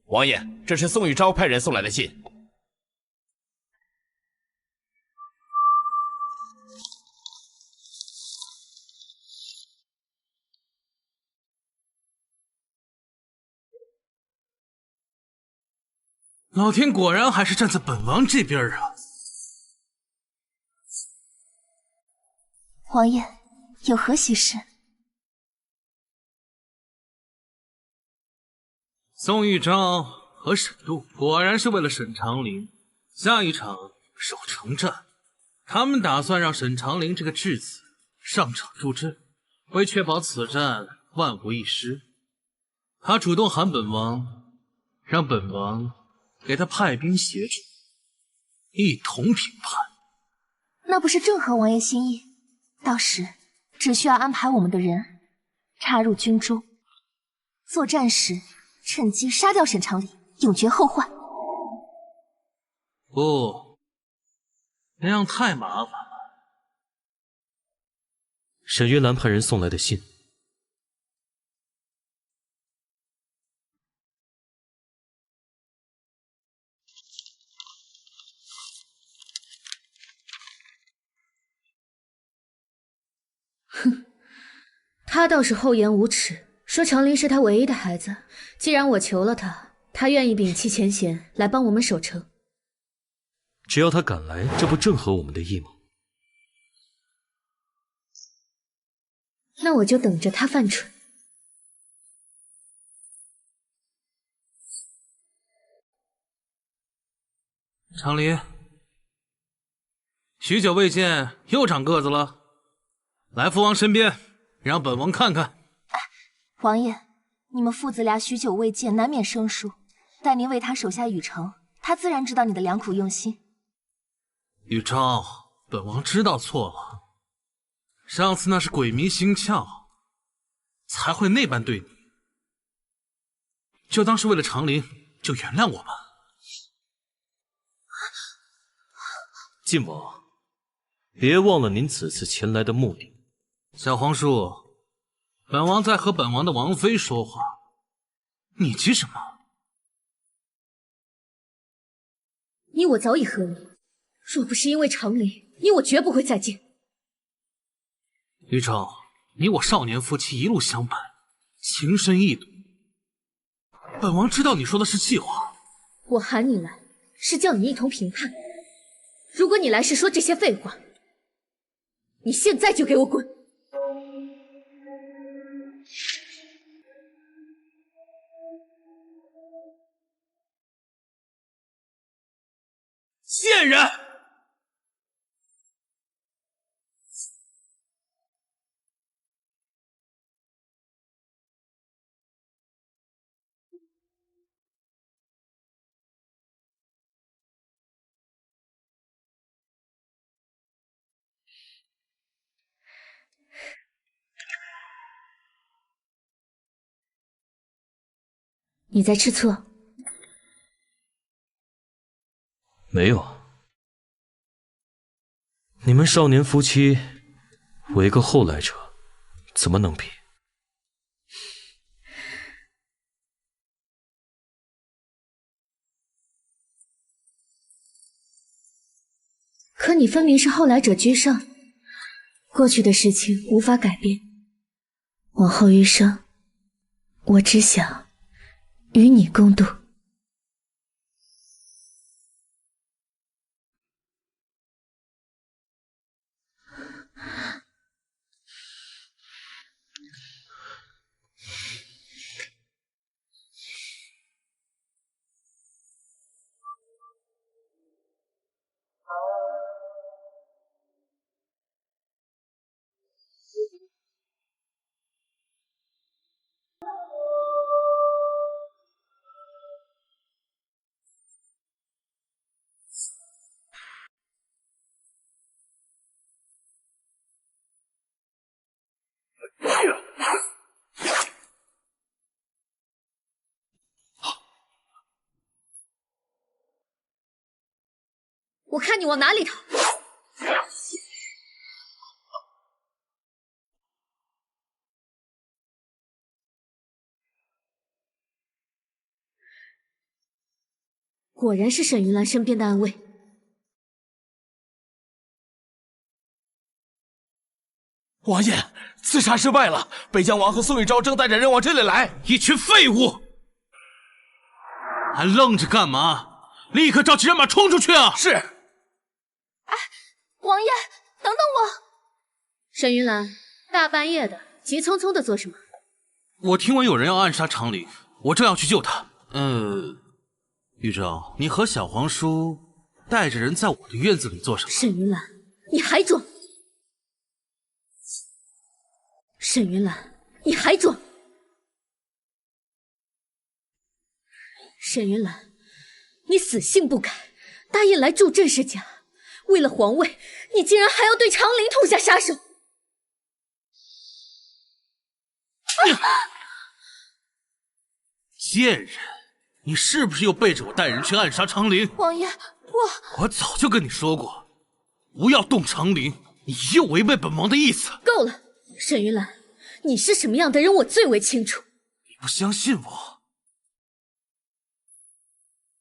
王爷，这是宋玉昭派人送来的信。老天果然还是站在本王这边啊！王爷，有何喜事？宋玉昭和沈度果然是为了沈长林，下一场守城战，他们打算让沈长林这个质子上场助阵，为确保此战万无一失，他主动喊本王，让本王给他派兵协助，一同平叛。那不是正合王爷心意？到时只需要安排我们的人插入军中，作战时趁机杀掉沈长林，永绝后患。不，那样太麻烦了。沈约兰派人送来的信，哼，他倒是厚颜无耻，说长林是他唯一的孩子。既然我求了他，他愿意摒弃前嫌来帮我们守城。只要他敢来，这不正合我们的意吗？那我就等着他犯蠢。长林，许久未见，又长个子了。来父王身边，让本王看看。王爷，你们父子俩许久未见，难免生疏。待您为他守下雨城，他自然知道你的良苦用心。玉昭，本王知道错了，上次那是鬼迷心窍，才会那般对你。就当是为了长林，就原谅我吧。晋王，别忘了您此次前来的目的。小黄树，本王在和本王的王妃说话，你急什么？你我早已和议，若不是因为长林，你我绝不会再见。玉昭，你我少年夫妻一路相伴，情深意笃。本王知道你说的是气话。我喊你来，是叫你一同评判。如果你来是说这些废话，你现在就给我滚！贱人！你在吃醋？没有。你们少年夫妻，我一个后来者，怎么能比？可你分明是后来者居上，过去的事情无法改变。往后余生，我只想与你共度。我看你往哪里逃！果然是沈云兰身边的暗卫。王爷，刺杀失败了，北疆王和宋玉昭正带着人往这里来。一群废物，还愣着干嘛？立刻召集人马冲出去啊！是。王爷，等等我！沈云兰，大半夜的，急匆匆的做什么？我听闻有人要暗杀长陵，我正要去救他。玉昭，你和小皇叔带着人在我的院子里做什么？沈云兰，你还装！沈云兰，你还装！沈云兰，你死性不改，答应来助郑氏家。为了皇位，你竟然还要对长陵痛下杀手！贱人，你是不是又背着我带人去暗杀长陵？王爷，我早就跟你说过，不要动长陵，你又违背本王的意思。够了，沈云兰，你是什么样的人，我最为清楚。你不相信我？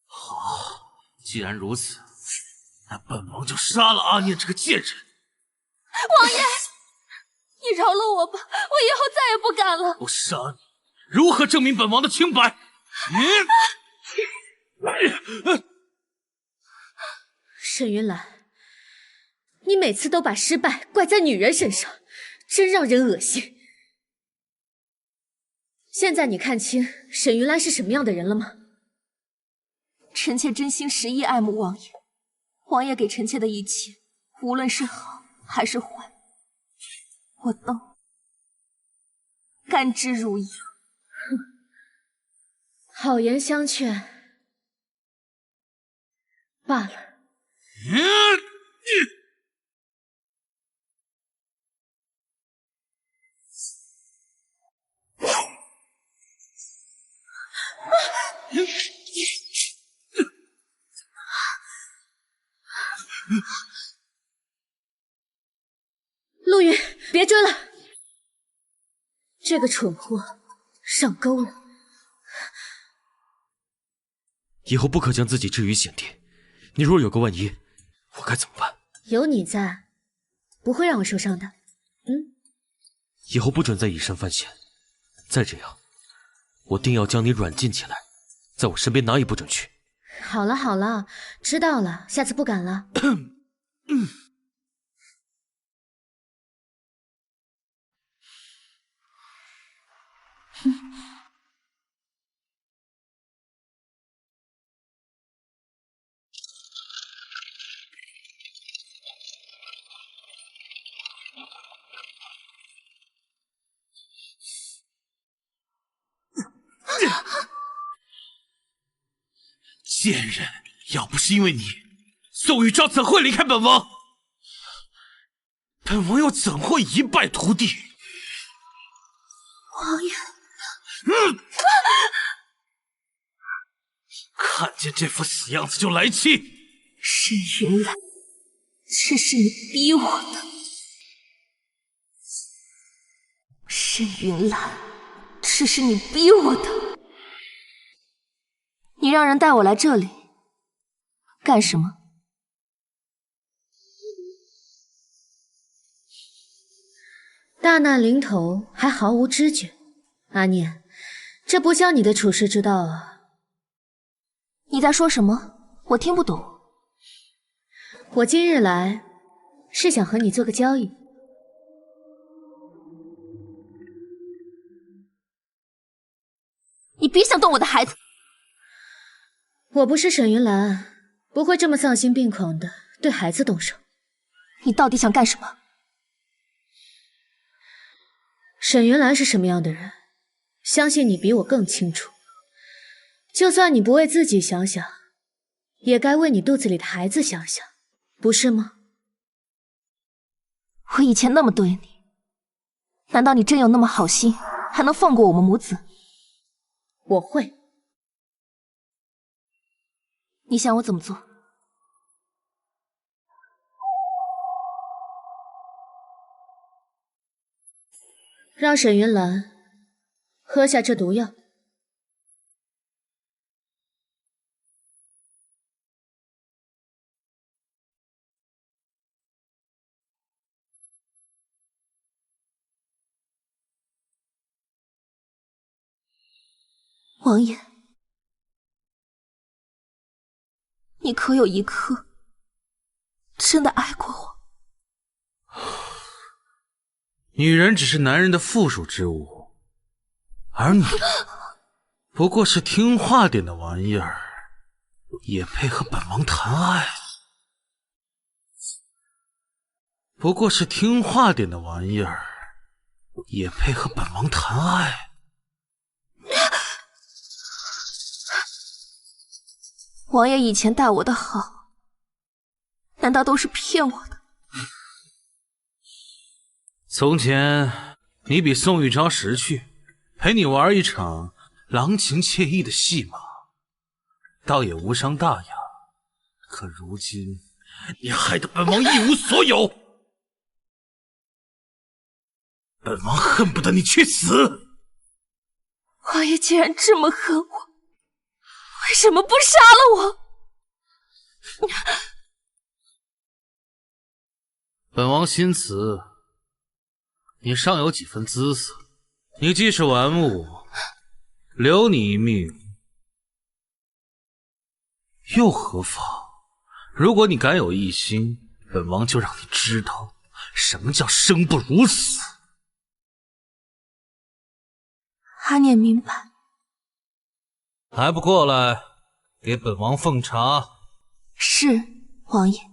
好，既然如此，那本王就杀了阿念这个贱人。王爷，你饶了我吧，我以后再也不敢了。不杀你，如何证明本王的清白？沈云兰，你每次都把失败怪在女人身上，真让人恶心。现在你看清沈云兰是什么样的人了吗？臣妾真心实意爱慕王爷，王爷给臣妾的一切，无论是好还是坏，我都甘之如饴。哼，好言相劝罢了。陆云，别追了，这个蠢货上钩了。以后不可将自己置于险地。你若有个万一，我该怎么办？有你在，不会让我受伤的。以后不准再以身犯险。再这样，我定要将你软禁起来，在我身边哪也不准去。好了好了，知道了，下次不敢了。贱人，要不是因为你，宋玉昭怎会离开本王？本王又怎会一败涂地？王爷，看见这副死样子就来气。沈云兰，这是你逼我的。沈云兰，这是你逼我的。你让人带我来这里干什么？大难临头还毫无知觉，阿念，这不像你的处世之道啊！你在说什么？我听不懂。我今日来是想和你做个交易。你别想动我的孩子！我不是沈云兰，不会这么丧心病狂的对孩子动手。你到底想干什么？沈云兰是什么样的人，相信你比我更清楚。就算你不为自己想想，也该为你肚子里的孩子想想，不是吗？我以前那么对你，难道你真有那么好心，还能放过我们母子？我会。你想我怎么做？让沈云兰喝下这毒药。王爷，你可有一刻真的爱过我？女人只是男人的附属之物，而你不过是听话点的玩意儿，也配和本王谈爱？不过是听话点的玩意儿，也配和本王谈爱？王爷以前待我的好，难道都是骗我的？从前你比宋玉昭识趣，陪你玩一场郎情妾意的戏码，倒也无伤大雅。可如今你害得本王一无所有，本王恨不得你去死！王爷既然这么恨我，为什么不杀了我？本王心慈，你尚有几分姿色。你既是玩物，留你一命又何妨？如果你敢有异心，本王就让你知道什么叫生不如死。阿念明白。还不过来给本王奉茶？是，王爷。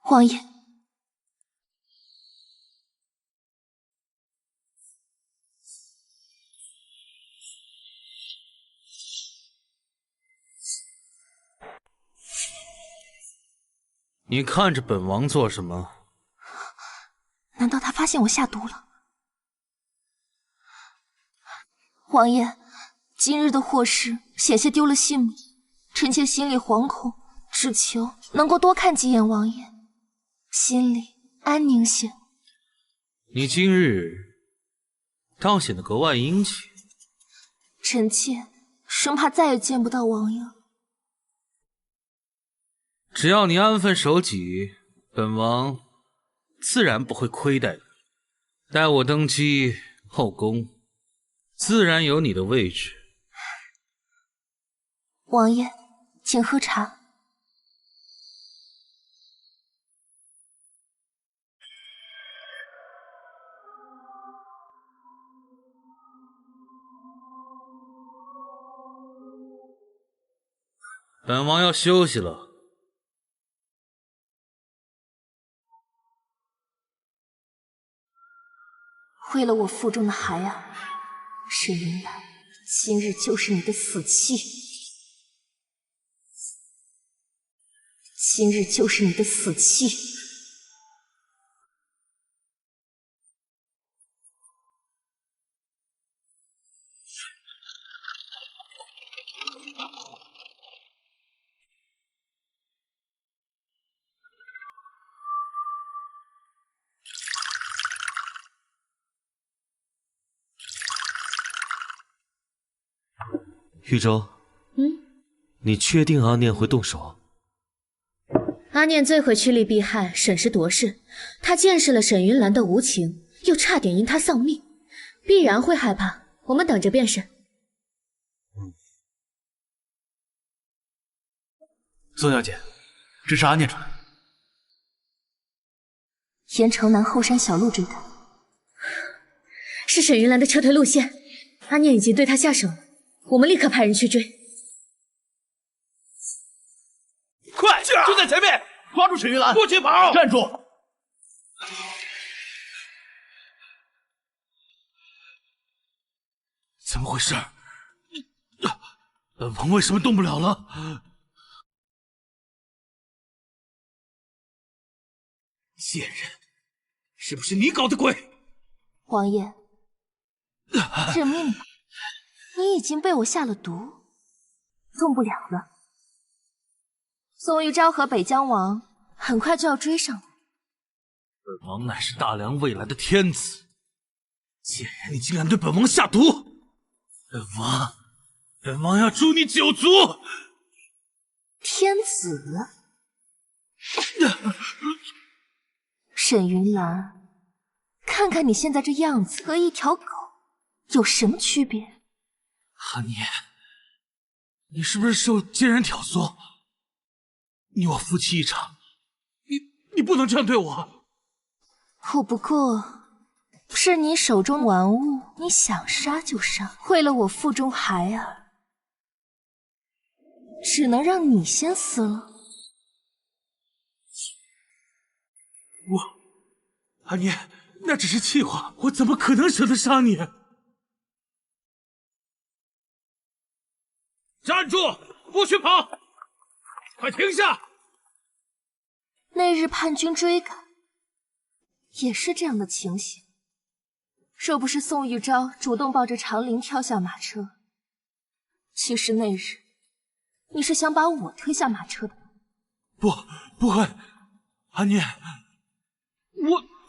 王爷，你看着本王做什么？难道他发现我下毒了？王爷，今日的祸事险些丢了性命，臣妾心里惶恐，只求能够多看几眼王爷，心里安宁些。你今日倒显得格外殷勤。臣妾生怕再也见不到王爷了。只要你安分守己，本王自然不会亏待你。待我登基，后宫自然有你的位置。王爷，请喝茶。本王要休息了。为了我腹中的孩儿，沈云兰，今日就是你的死期！今日就是你的死期！玉州，你确定阿念会动手？阿念最会趋利避害、审时度势，他见识了沈云兰的无情，又差点因她丧命，必然会害怕。我们等着便是。宋小姐，这是阿念传。沿城南后山小路追他，是沈云兰的撤退路线，阿念已经对他下手了，我们立刻派人去追。快，就在前面，抓住沈云兰，过去跑！站住！怎么回事？本王为什么动不了了？贱人，是不是你搞的鬼？王爷，认命吧，你已经被我下了毒，动不了了。宋玉昭和北疆王很快就要追上了。本王乃是大梁未来的天子，贱人，你竟敢对本王下毒！本王要诛你九族！天子，沈云兰，看看你现在这样子，和一条狗有什么区别？阿念，你是不是受奸人挑唆？你我夫妻一场，你不能这样对我。我不过是你手中玩物，你想杀就杀。为了我腹中孩儿，只能让你先死了。阿念，那只是气话，我怎么可能舍得杀你？站住！不许跑！快停下！那日叛军追赶，也是这样的情形。若不是宋玉昭主动抱着长林跳下马车，其实那日你是想把我推下马车的。不会，阿念，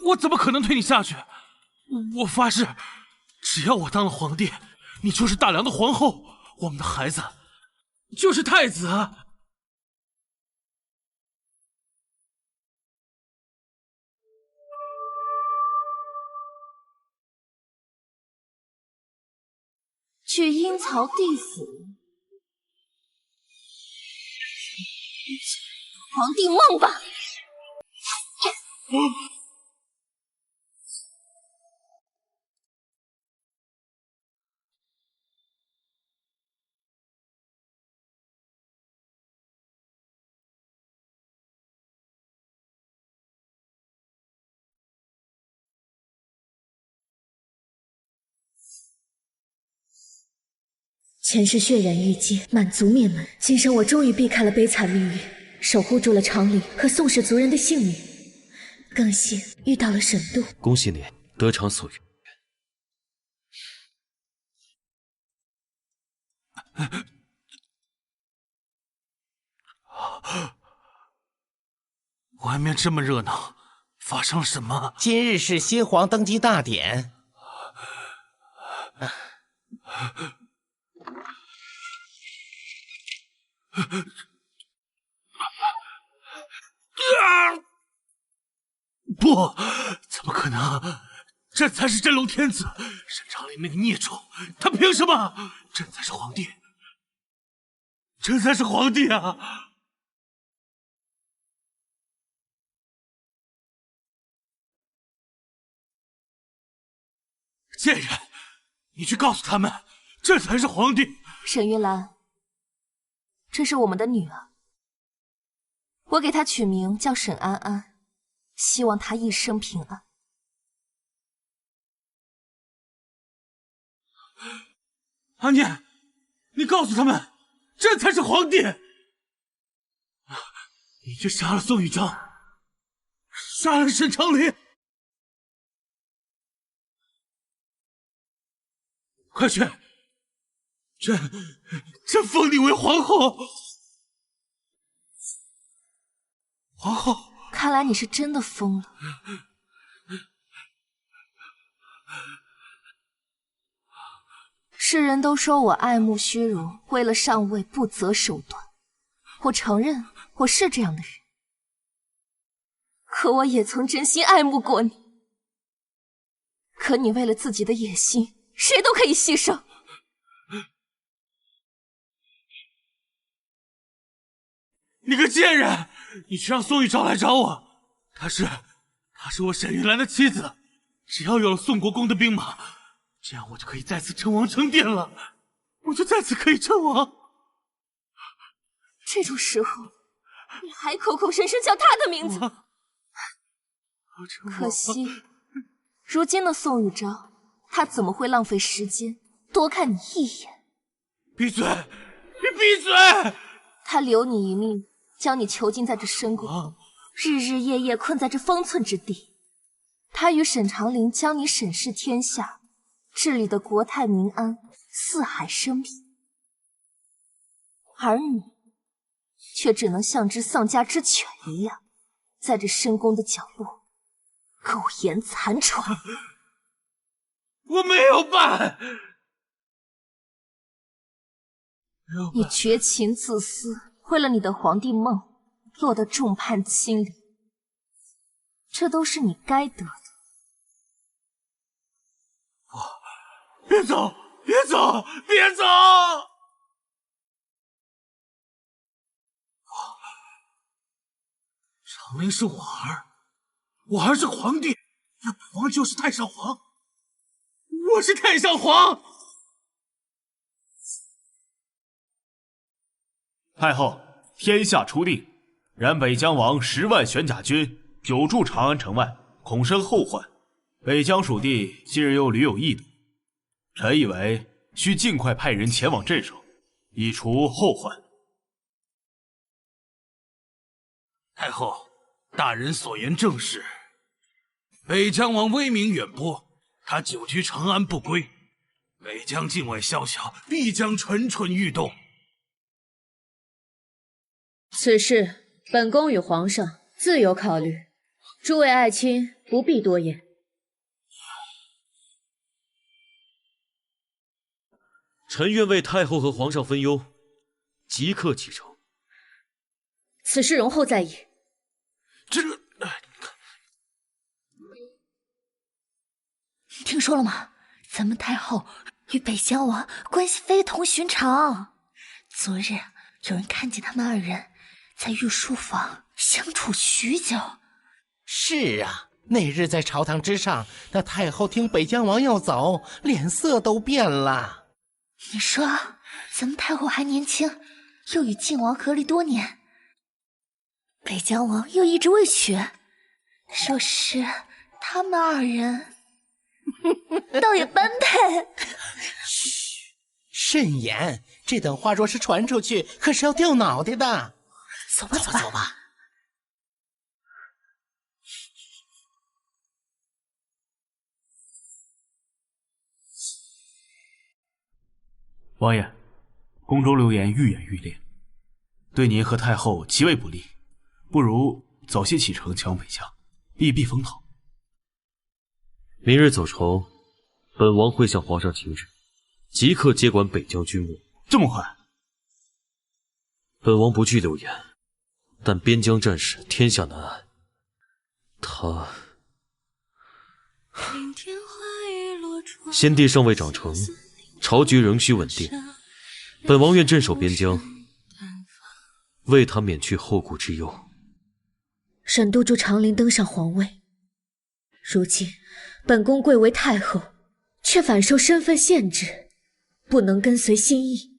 我怎么可能推你下去？我发誓，只要我当了皇帝，你就是大梁的皇后，我们的孩子就是太子。去阴曹地府，皇帝梦吧！前世血染玉阶，满族灭门，今生我终于避开了悲惨命运，守护住了长林和宋氏族人的性命，更幸遇到了沈度。恭喜你得偿所愿。外面这么热闹，发生了什么？今日是新皇登基大典。不，怎么可能？这才是真龙天子，沈长林那个孽种，他凭什么？朕才是皇帝，朕才是皇帝啊！贱人，你去告诉他们，朕才是皇帝。沈云兰，这是我们的女儿，我给她取名叫沈安安，希望她一生平安。阿念，你告诉他们，朕才是皇帝。你去杀了宋玉章，杀了沈长林，快去！朕封你为皇后。皇后，看来你是真的疯了。世人都说我爱慕虚荣，为了上位不择手段。我承认我是这样的人，可我也曾真心爱慕过你。可你为了自己的野心，谁都可以牺牲。你个贱人！你去让宋玉昭来找我，她是我沈玉兰的妻子。只要有了宋国公的兵马，这样我就可以再次称王称殿了，我就再次可以称王。这种时候，你还口口声声叫他的名字，可惜，如今的宋玉昭，他怎么会浪费时间多看你一眼？闭嘴！你闭嘴！他留你一命，将你囚禁在这深宫，日日夜夜困在这方寸之地。他与沈长林将你审视天下，治理的国泰民安，四海升平，而你却只能像只丧家之犬一样，在这深宫的角落苟延残喘。我没有办，你绝情自私，为了你的皇帝梦，落得众叛亲离，这都是你该得的。别走！别走！别走！长林是我儿，我儿是皇帝，那本王就是太上皇，我是太上皇。太后，天下初定，然北疆王10万玄甲军久驻长安城外，恐生后患。北疆属地近日又屡有异动，臣以为需尽快派人前往镇守，以除后患。太后，大人所言正是。北疆王威名远播，他久居长安不归，北疆境外宵小必将蠢蠢欲动。此事本宫与皇上自有考虑，诸位爱卿不必多言。臣愿为太后和皇上分忧，即刻启程。此事容后再议。听说了吗？咱们太后与北疆王关系非同寻常。昨日有人看见他们二人在御书房相处许久。是啊，那日在朝堂之上，那太后听北疆王要走，脸色都变了。你说，咱们太后还年轻，又与靖王和离多年，北疆王又一直未娶，若是他们二人，倒也般配。嘘，慎言，这等话若是传出去，可是要掉脑袋的。走吧，走吧。王爷，宫中流言愈演愈烈，对您和太后极为不利，不如早些启程前往北疆，避避风头。明日走朝，本王会向皇上请旨，即刻接管北疆军务。这么快？本王不惧流言，但边疆战事天下难安，先帝尚未长成，朝局仍需稳定。本王愿镇守边疆，为他免去后顾之忧。沈都督长林登上皇位，如今本宫贵为太后，却反受身份限制，不能跟随心意。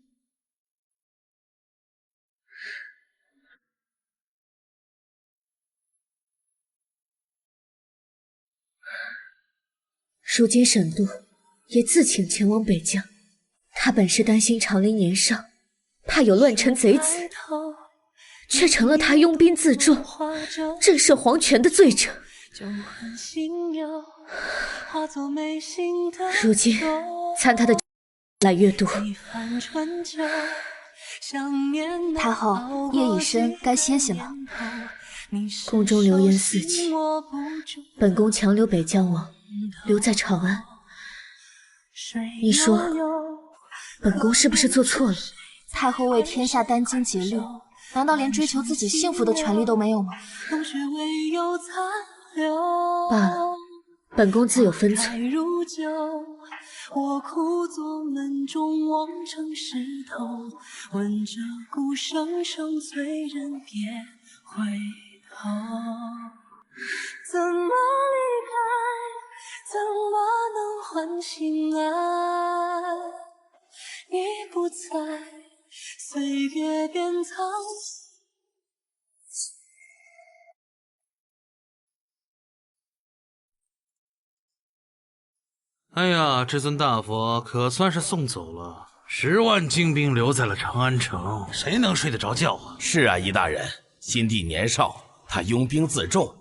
如今沈都也自请前往北疆，他本是担心长林年少，怕有乱臣贼子，却成了他拥兵自重，震慑皇权的罪者。如今参他的越来越多。太后，夜已深，该歇息了。宫中流言四起，本宫强留北疆王留在长安。你说本宫是不是做错了？太后为天下殚精竭虑，难道连追求自己幸福的权利都没有吗？罢了，本宫自有分寸。我枯坐门中望成石头，闻着鼓声声催人别回头。怎么离开，怎么能唤醒爱？你不在，岁月变苍。哎呀，这尊大佛可算是送走了，10万精兵留在了长安城，谁能睡得着觉啊？是啊，仪大人，新帝年少，他拥兵自重，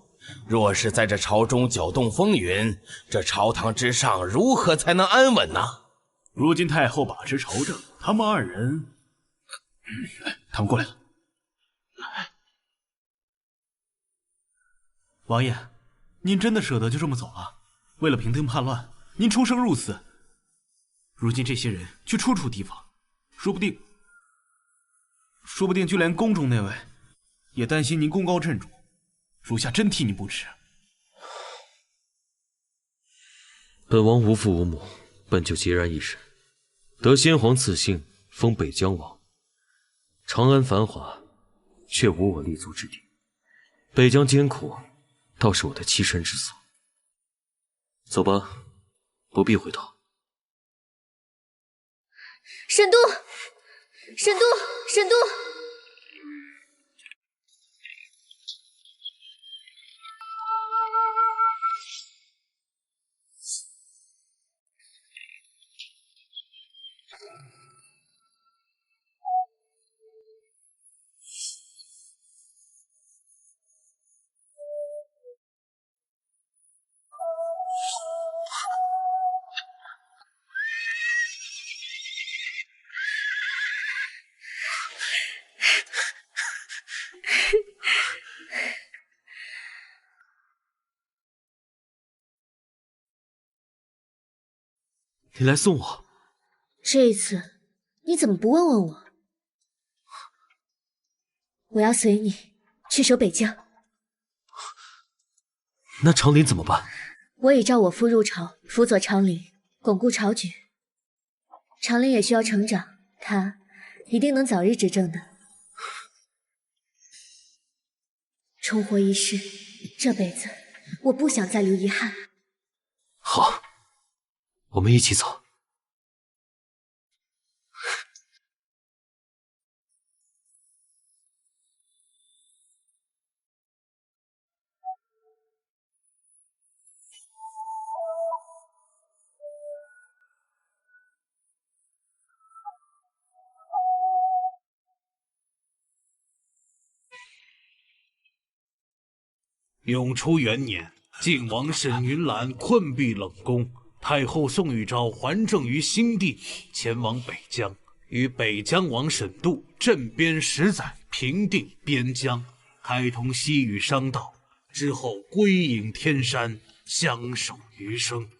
若是在这朝中搅动风云，这朝堂之上如何才能安稳呢？如今太后把持朝政，他们二人，他们过来了。王爷，您真的舍得就这么走了？为了平定叛乱，您出生入死。如今这些人却处处提防，说不定就连宫中那位也担心您功高震主，属下真替您不值。本王无父无母，本就孑然一身，得先皇赐姓，封北疆王。长安繁华，却无我立足之地；北疆艰苦，倒是我的栖身之所。走吧，不必回头。沈都，沈都，沈都！你来送我？这一次你怎么不问问我？我要随你去守北疆。那长林怎么办？我已召我父入朝，辅佐长林，巩固朝局。长林也需要成长，他一定能早日执政的。重活一世，这辈子我不想再留遗憾。好，我们一起走。永初元年，晋王沈云岚困敝冷宫，太后宋玉昭还政于新帝，前往北疆，与北疆王沈度镇边10载，平定边疆，开通西域商道，之后归隐天山，相守余生。